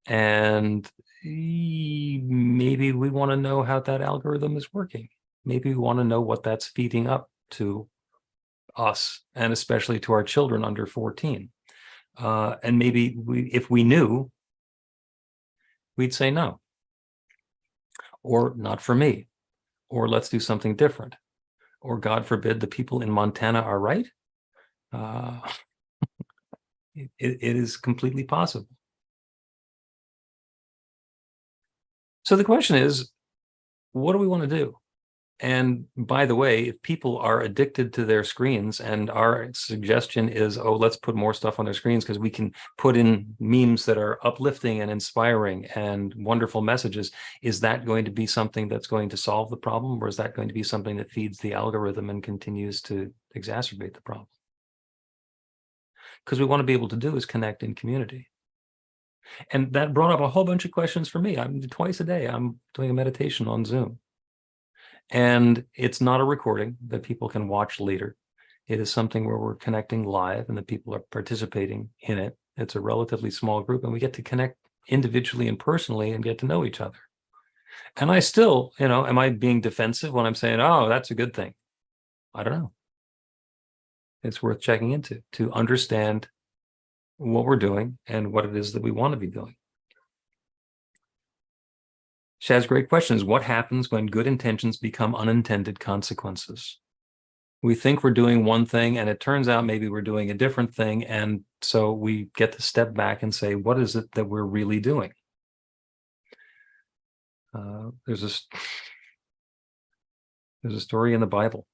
And maybe we want to know how that algorithm is working. Maybe we want to know what that's feeding up to us, and especially to our children under 14. And maybe if we knew, we'd say no. Or not for me. Or let's do something different. Or God forbid the people in Montana are right. It is completely possible. So the question is, what do we want to do? And by the way, if people are addicted to their screens and our suggestion is, oh, let's put more stuff on their screens because we can put in memes that are uplifting and inspiring and wonderful messages, is that going to be something that's going to solve the problem? Or is that going to be something that feeds the algorithm and continues to exacerbate the problem? Because we want to be able to do is connect in community. And that brought up a whole bunch of questions for me. Twice a day, I'm doing a meditation on Zoom. And it's not a recording that people can watch later. It is something where we're connecting live and the people are participating in it. It's a relatively small group and we get to connect individually and personally and get to know each other. And I still, am I being defensive when I'm saying, oh, that's a good thing? I don't know. It's worth checking into to understand what we're doing and what it is that we want to be doing. Shad's great question is, what happens when good intentions become unintended consequences? We think we're doing one thing and it turns out maybe we're doing a different thing. And so we get to step back and say, what is it that we're really doing? There's a story in the Bible.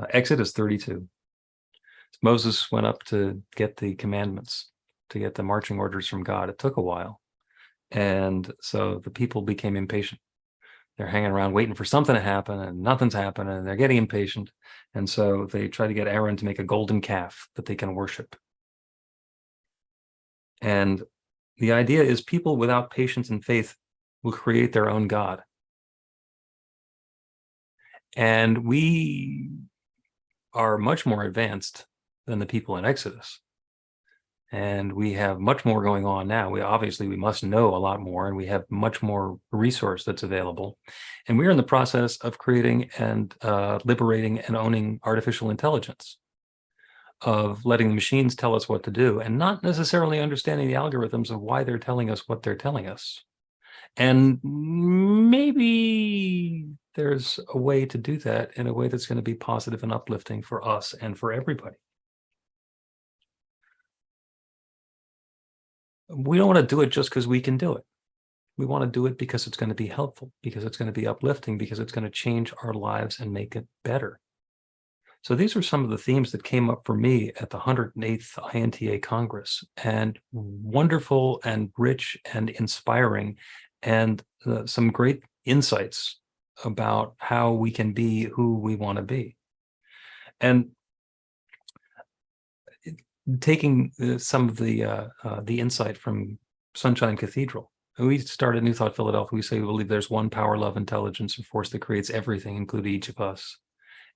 Exodus 32. Moses went up to get the commandments, to get the marching orders from God. It took a while. And so the people became impatient. They're hanging around waiting for something to happen and nothing's happening and they're getting impatient. And so they try to get Aaron to make a golden calf that they can worship. And the idea is people without patience and faith will create their own God. And we are much more advanced than the people in Exodus. And we have much more going on now. We must know a lot more, and we have much more resource that's available. And we're in the process of creating and liberating and owning artificial intelligence, of letting the machines tell us what to do and not necessarily understanding the algorithms of why they're telling us what they're telling us. And maybe there's a way to do that in a way that's going to be positive and uplifting for us and for everybody. We don't want to do it just because we can do it. We want to do it because it's going to be helpful, because it's going to be uplifting, because it's going to change our lives and make it better. So these are some of the themes that came up for me at the 108th INTA Congress, and wonderful and rich and inspiring, and some great insights about how we can be who we want to be. And taking some of the insight from Sunshine Cathedral, we started New Thought Philadelphia. We say we believe there's one power, love, intelligence, and force that creates everything, including each of us.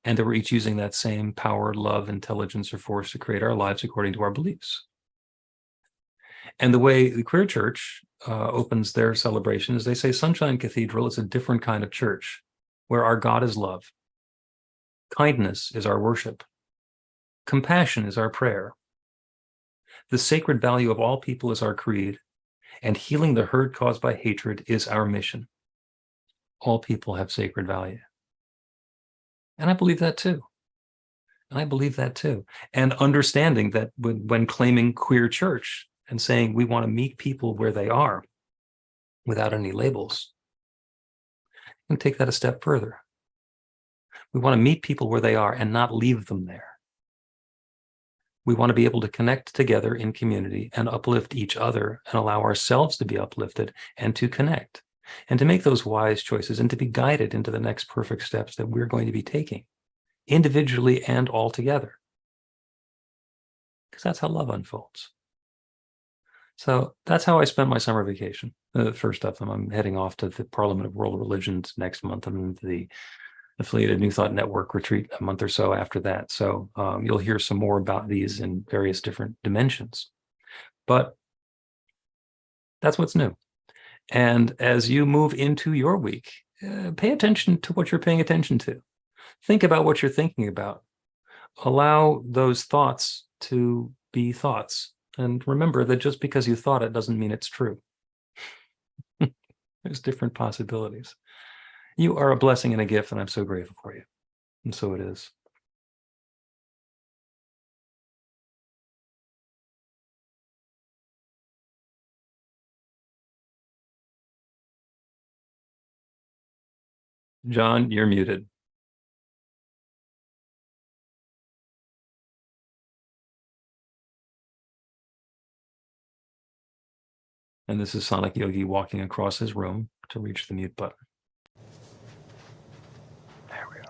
And that we're each using that same power, love, intelligence, or force to create our lives according to our beliefs. And the way the Queer Church opens their celebration is they say Sunshine Cathedral is a different kind of church where our God is love. Kindness is our worship. Compassion is our prayer. The sacred value of all people is our creed, and healing the hurt caused by hatred is our mission. All people have sacred value. And I believe that too. And understanding that when claiming queer church and saying we want to meet people where they are without any labels, and take that a step further. We want to meet people where they are and not leave them there. We want to be able to connect together in community and uplift each other and allow ourselves to be uplifted and to connect and to make those wise choices and to be guided into the next perfect steps that we're going to be taking individually and all together. Because that's how love unfolds. So that's how I spent my summer vacation. First of them, I'm heading off to the Parliament of World Religions next month. I'm into the affiliated New Thought Network retreat a month or so after that. So you'll hear some more about these in various different dimensions. But that's what's new. And as you move into your week, pay attention to what you're paying attention to. Think about what you're thinking about. Allow those thoughts to be thoughts. And remember that just because you thought it doesn't mean it's true. There's different possibilities. You are a blessing and a gift, and I'm so grateful for you. And so it is. John, you're muted. And this is Sonic Yogi walking across his room to reach the mute button. There we are.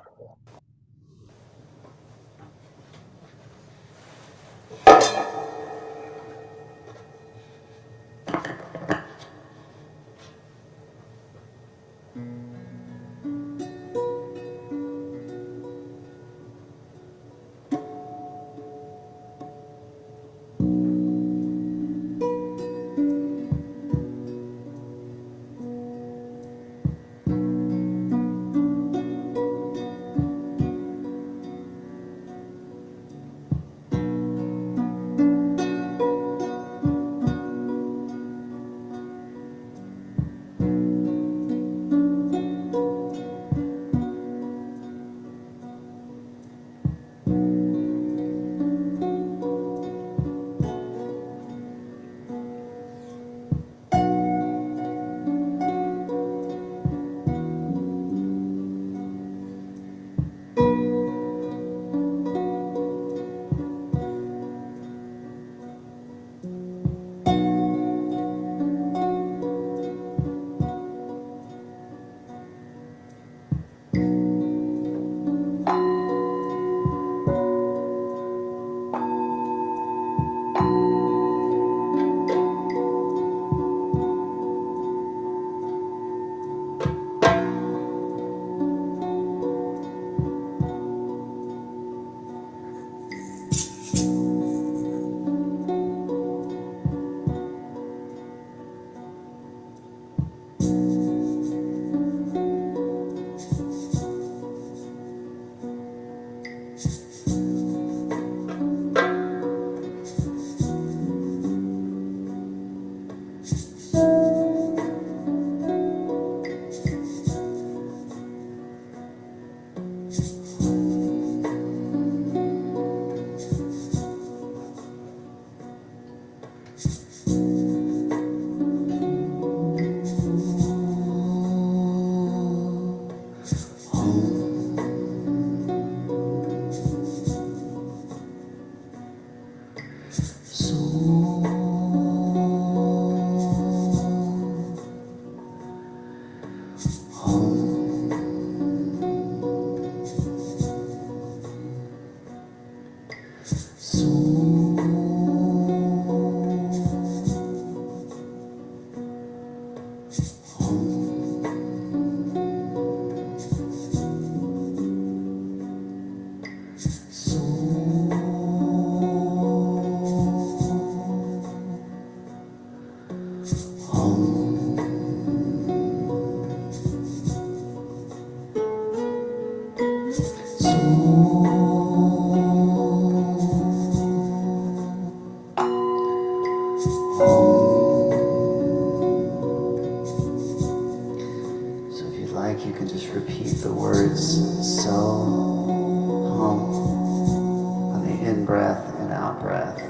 breath.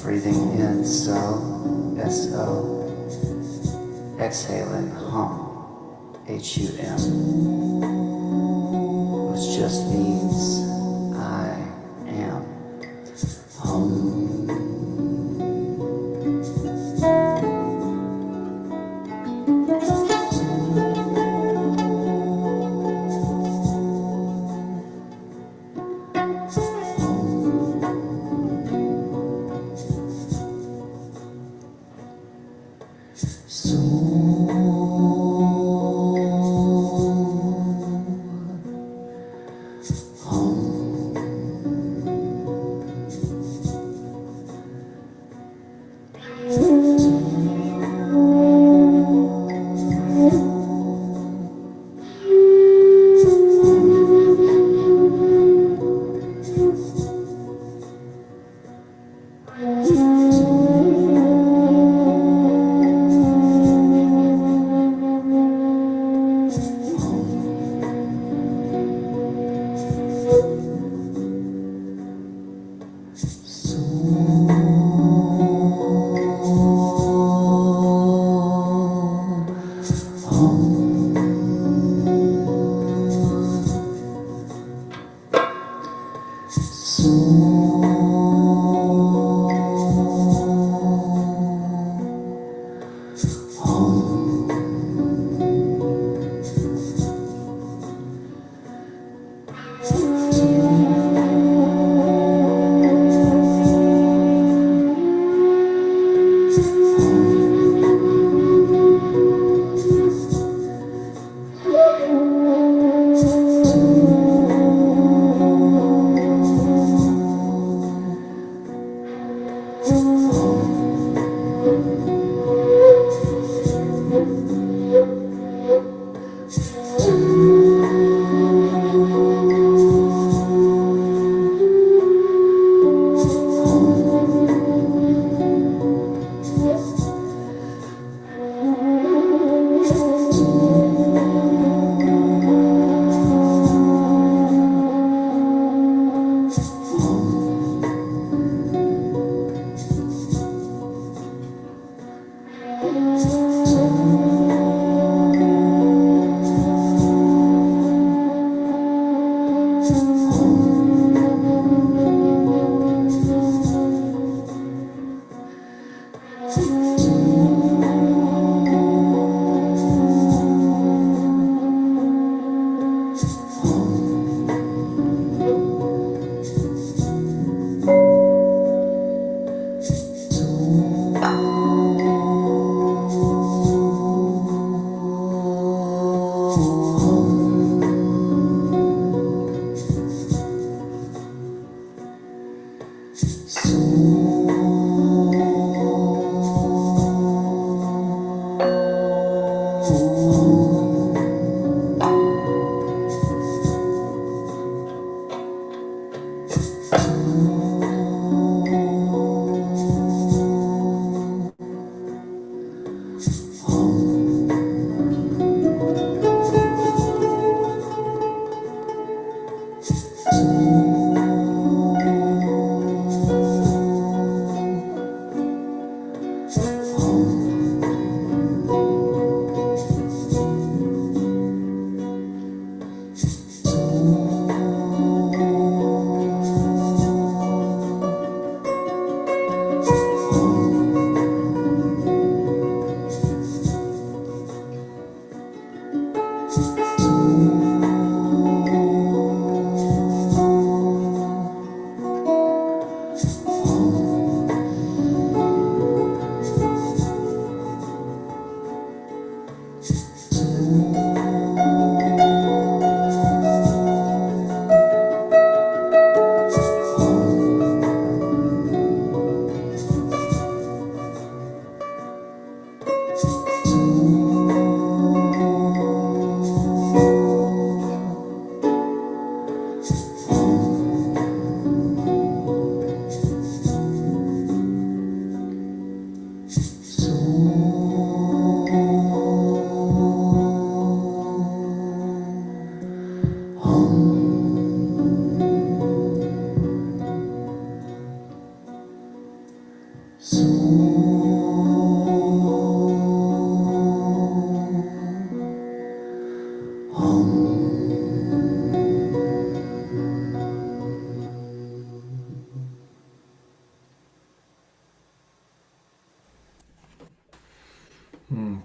Breathing in so, S-O. Exhaling hum, H-U-M. Which just means I am. Hum.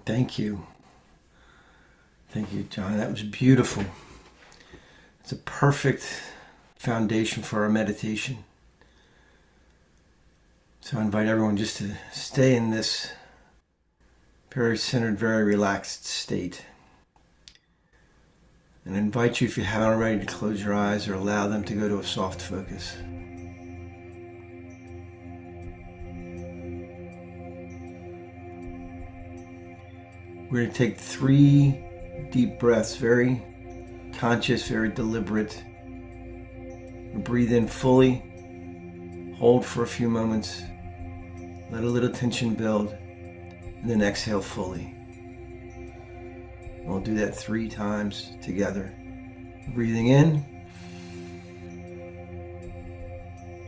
Thank you. Thank you, John. That was beautiful. It's a perfect foundation for our meditation. So I invite everyone just to stay in this very centered, very relaxed state. And I invite you, if you haven't already, to close your eyes or allow them to go to a soft focus. We're going to take 3 deep breaths, very conscious, very deliberate. Breathe in fully, hold for a few moments, let a little tension build, and then exhale fully. We'll do that 3 times together. Breathing in,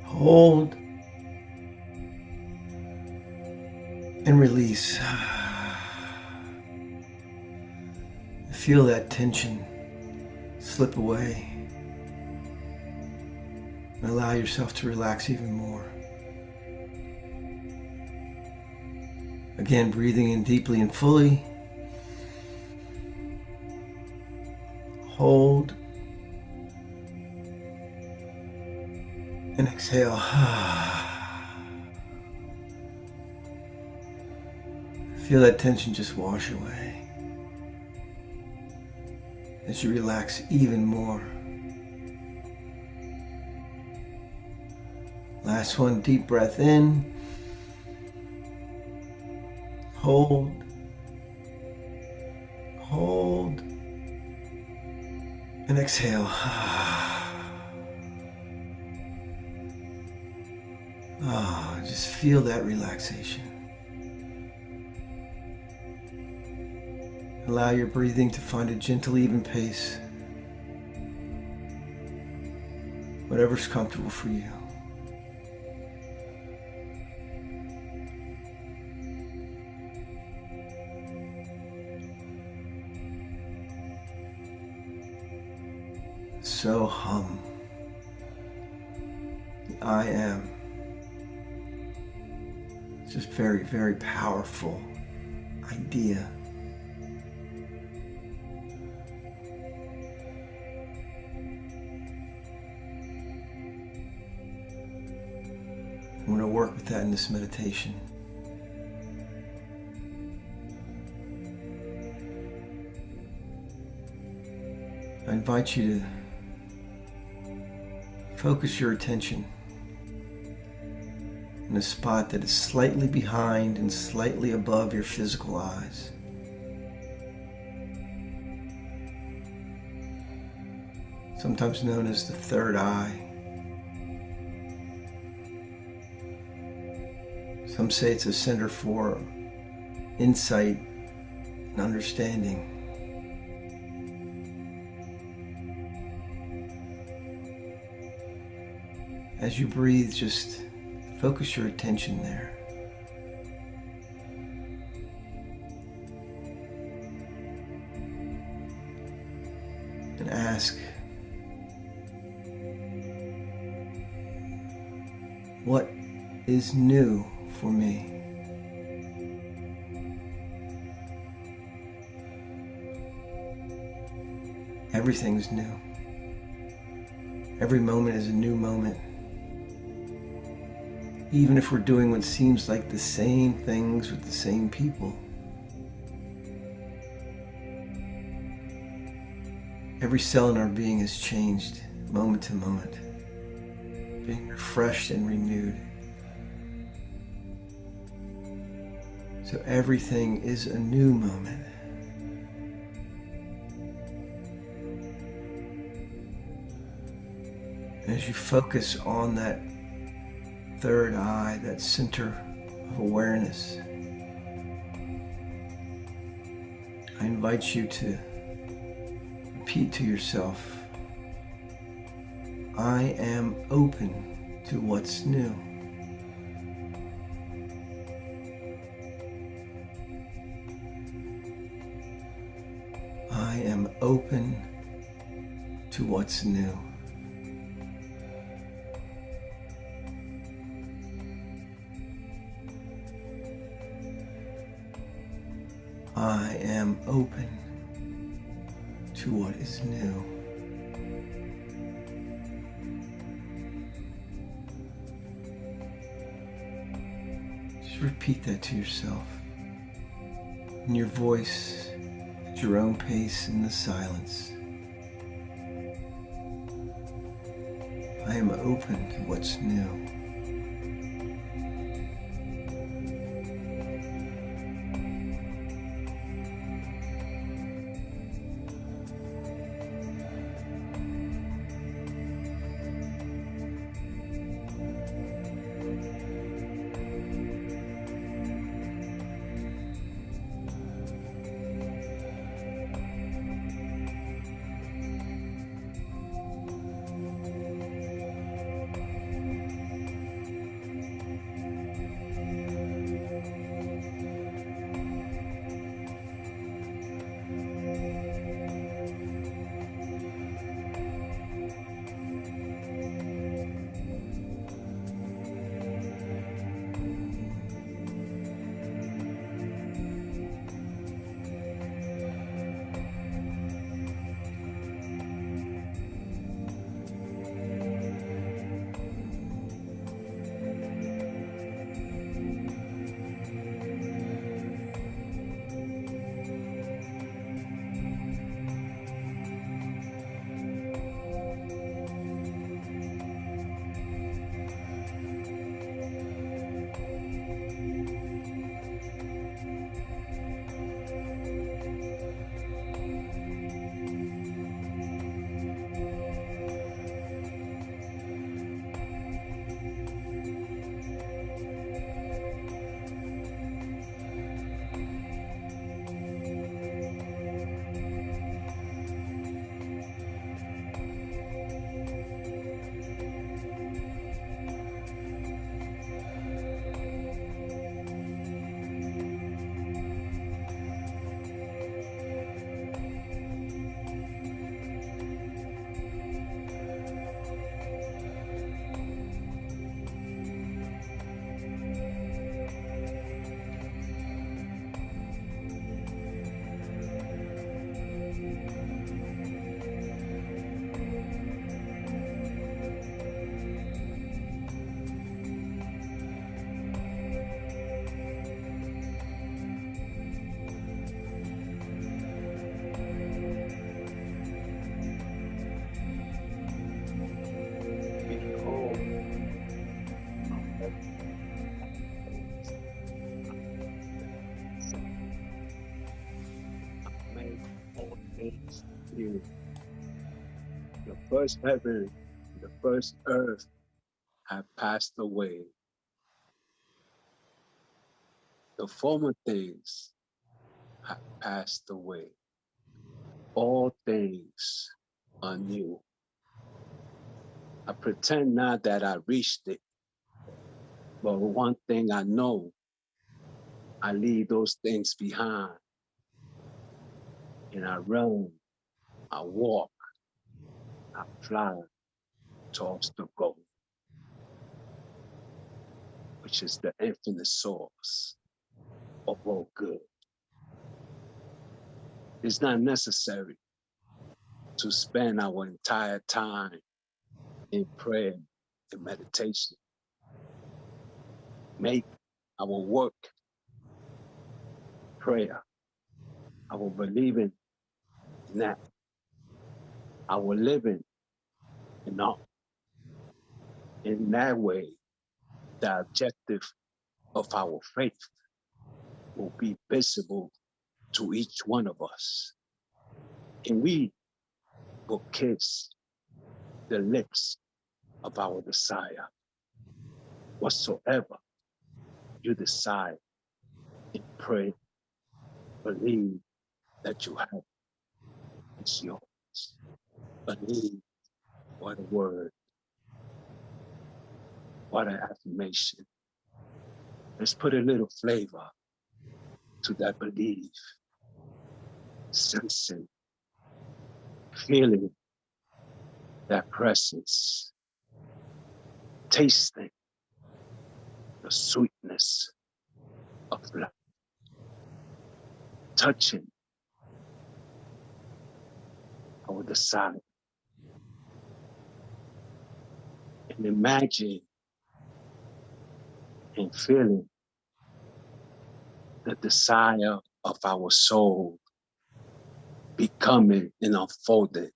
hold, and release. Feel that tension slip away. And allow yourself to relax even more. Again, breathing in deeply and fully. Hold. And exhale. Feel that tension just wash away as you relax even more. Last one, deep breath in. Hold. Hold. And exhale. Oh, just feel that relaxation. Allow your breathing to find a gentle, even pace. Whatever's comfortable for you. So hum. The I am. It's just very, very powerful idea. I'm going to work with that in this meditation. I invite you to focus your attention in a spot that is slightly behind and slightly above your physical eyes. Sometimes known as the third eye. Some say it's a center for insight and understanding. As you breathe, just focus your attention there. And ask, what is new for me? Everything's new. Every moment is a new moment. Even if we're doing what seems like the same things with the same people. Every cell in our being has changed moment to moment, being refreshed and renewed. So everything is a new moment. And as you focus on that third eye, that center of awareness, I invite you to repeat to yourself, I am open to what's new. I am open to what's new. I am open to what is new. Just repeat that to yourself in your voice, at your own pace in the silence. I am open to what's new.
Make all things new. The first heaven, the first earth have passed away. The former things have passed away. All things are new. I pretend not that I reached it, but one thing I know, I leave those things behind. And I run, I walk, I fly towards the goal, which is the infinite source of all good. It's not necessary to spend our entire time in prayer and meditation. Make our work prayer, our believing in that, our living in all. In that way, the objective of our faith will be visible to each one of us. And we will kiss the lips of our desire. Whatsoever you decide and pray, believe that you have, it's yours. Believe. What a word. What an affirmation. Let's put a little flavor to that belief. Sensing, feeling that presence, tasting the sweetness of life. touching over the side. And imagine and feeling the desire of our soul becoming and unfolding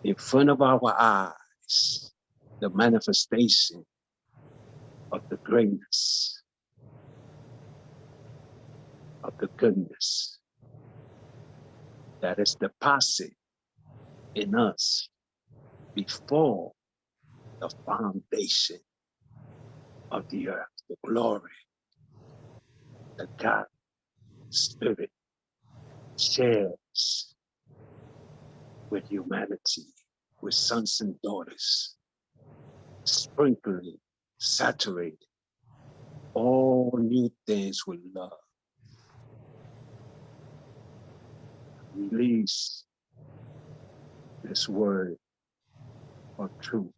in front of our eyes, the manifestation of the greatness, of the goodness that is deposited in us before the foundation of the earth, the glory that God Spirit shares with humanity, with sons and daughters, sprinkling, saturating all new things with love. Release this word of truth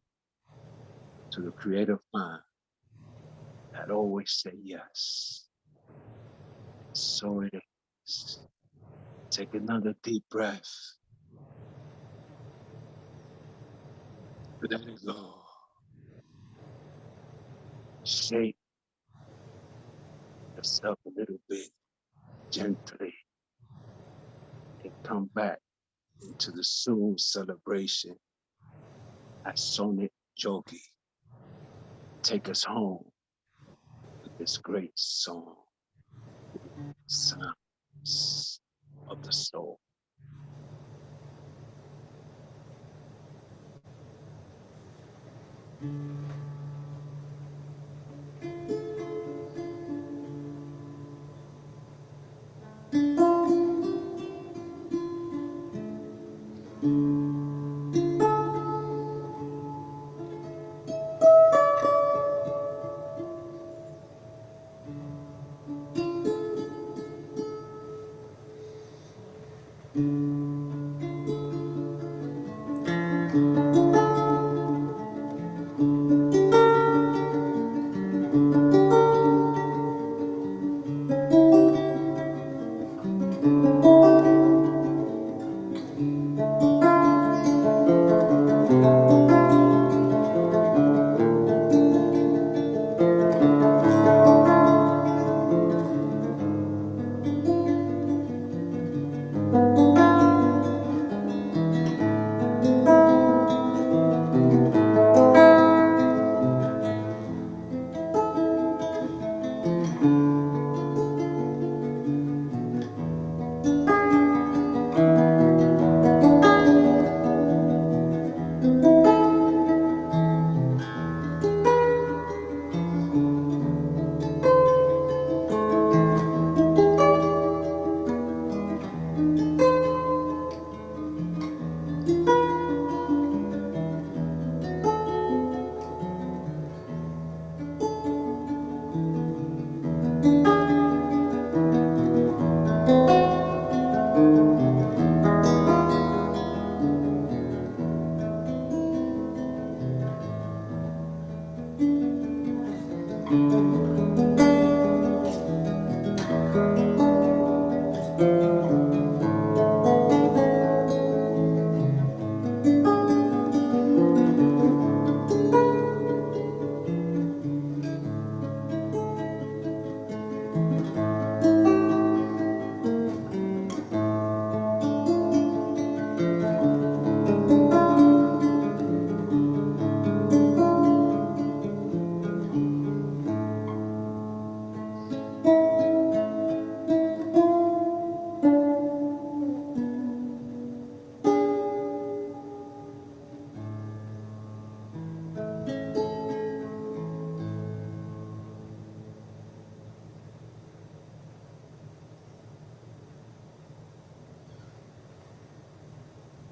to the creative mind that always say yes. So it is. Take another deep breath. Let it go. Shake yourself a little bit gently and come back into the soul celebration as Sonic Jogi take us home with this great song, Sounds of the Soul.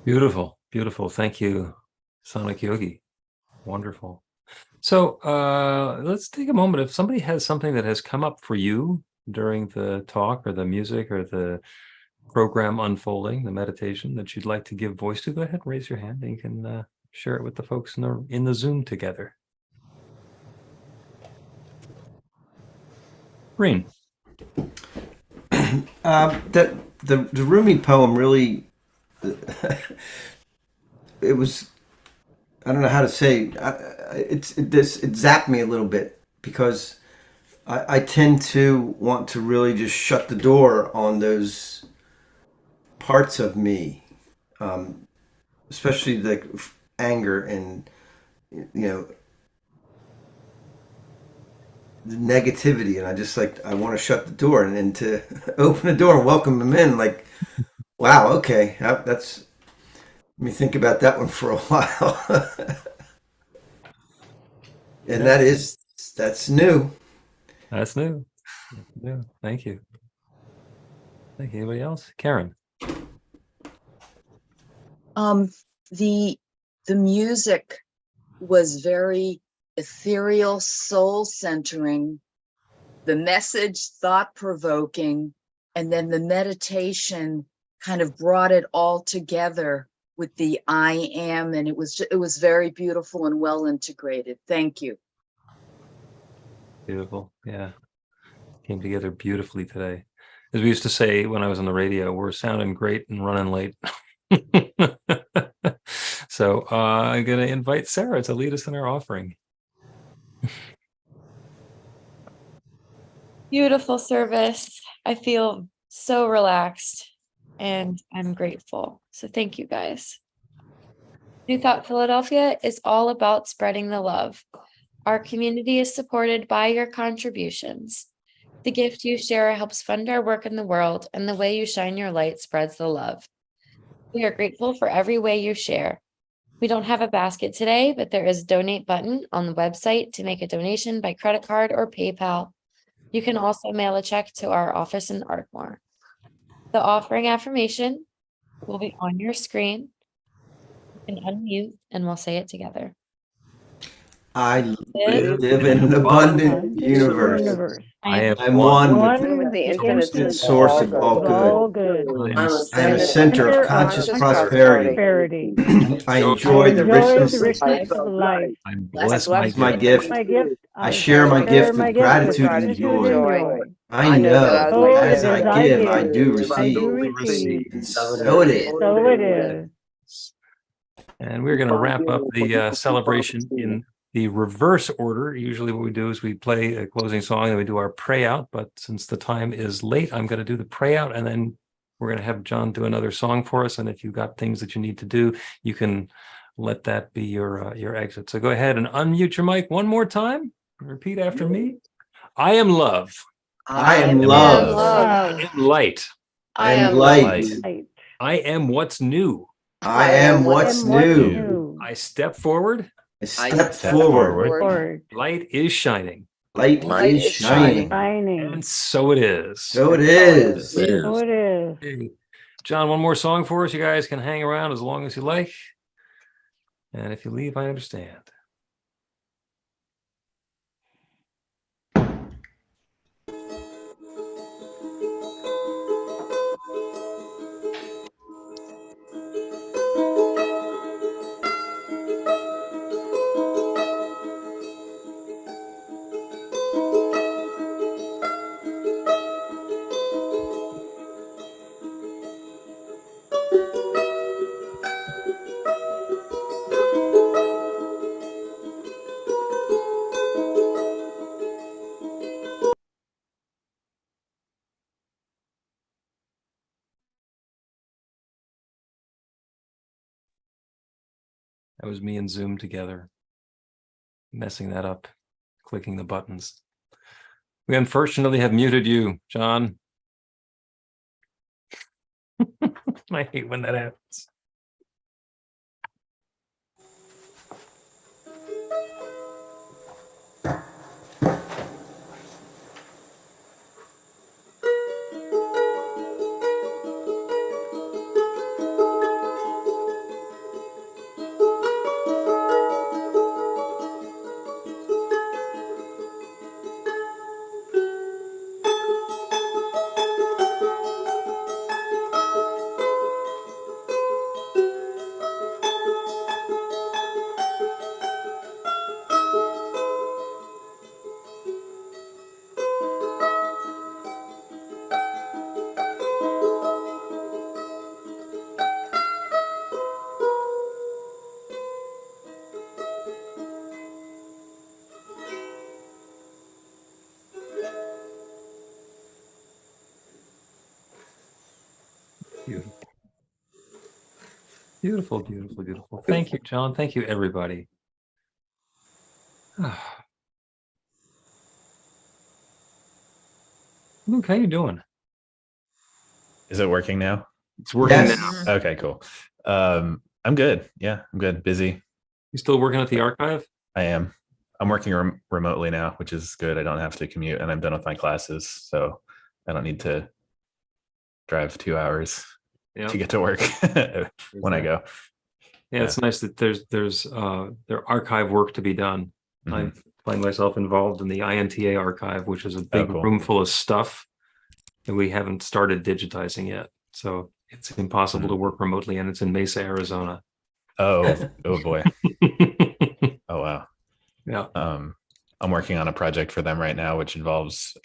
Beautiful, beautiful. Thank you, Sonic Yogi. Wonderful. So let's take a moment. If somebody has something that has come up for you during the talk or the music or the program unfolding, the meditation that you'd like to give voice to, go ahead and raise your hand and you can share it with the folks in the Zoom together. Green.
That the Rumi poem really, it was, I don't know how to say, it zapped me a little bit because I tend to want to really just shut the door on those parts of me, especially like anger and the negativity, and I want to shut the door and then to open the door and welcome them in. Like, wow, okay, that's. Let me think about that one for a while. And that's new.
That's new. Yeah. Thank you. Thank you. Anybody else? Karen.
The music was very ethereal, soul centering, the message thought provoking, and then the meditation kind of brought it all together with the I am, and it was very beautiful and well integrated. Thank you.
Beautiful. Yeah. Came together beautifully today. As we used to say when I was on the radio, we're sounding great and running late. So I'm going to invite Sarah to lead us in our offering.
Beautiful service. I feel so relaxed and I'm grateful. So thank you guys. New Thought Philadelphia is all about spreading the love. Our community is supported by your contributions. The gift you share helps fund our work in the world, and the way you shine your light spreads the love. We are grateful for every way you share. We don't have a basket today, but there is a donate button on the website to make a donation by credit card or PayPal. You can also mail a check to our office in Ardmore. The offering affirmation will be on your screen. You can unmute and we'll say it together.
I live in an abundant universe.
I am
I'm one
One
with the
infinite
infinite source of all good. I am a center of conscious prosperity. I enjoy the richness
of life.
I bless
my gift.
My gift.
I share my gift with gratitude and joy. I know that as I give, I do receive. And so it is.
So it is.
And we're going to wrap up the celebration in the reverse order. Usually what we do is we play a closing song and we do our pray out. But since the time is late, I'm going to do the pray out and then we're going to have John do another song for us. And if you've got things that you need to do, you can let that be your exit. So go ahead and unmute your mic one more time. Repeat after me. I am love.
I am love.
I am light.
I am light.
I am what's new.
I am what's new.
I step forward.
I step forward.
Light is shining.
Light is shining.
And so it is.
So it is.
So it is.
Hey, John, one more song for us. You guys can hang around as long as you like. And if you leave, I understand. That was me and Zoom together, messing that up, clicking the buttons. We unfortunately have muted you, John. I hate when that happens. Beautiful, beautiful, beautiful. Thank you, John. Thank you, everybody. Luke, how you doing?
Is it working now?
It's working
Yes.
now.
Okay, cool. I'm good. Yeah, I'm good. Busy.
You still working at the archive?
I am. I'm working remotely now, which is good. I don't have to commute, and I'm done with my classes, so I don't need to drive 2 hours to get to work when I go.
Yeah, it's nice that there's there archive work to be done. I find myself involved in the INTA archive, which is a big
cool.
room full of stuff that we haven't started digitizing yet. So it's impossible to work remotely, and it's in Mesa, Arizona.
Oh boy. Oh wow.
Yeah.
I'm working on a project for them right now, which involves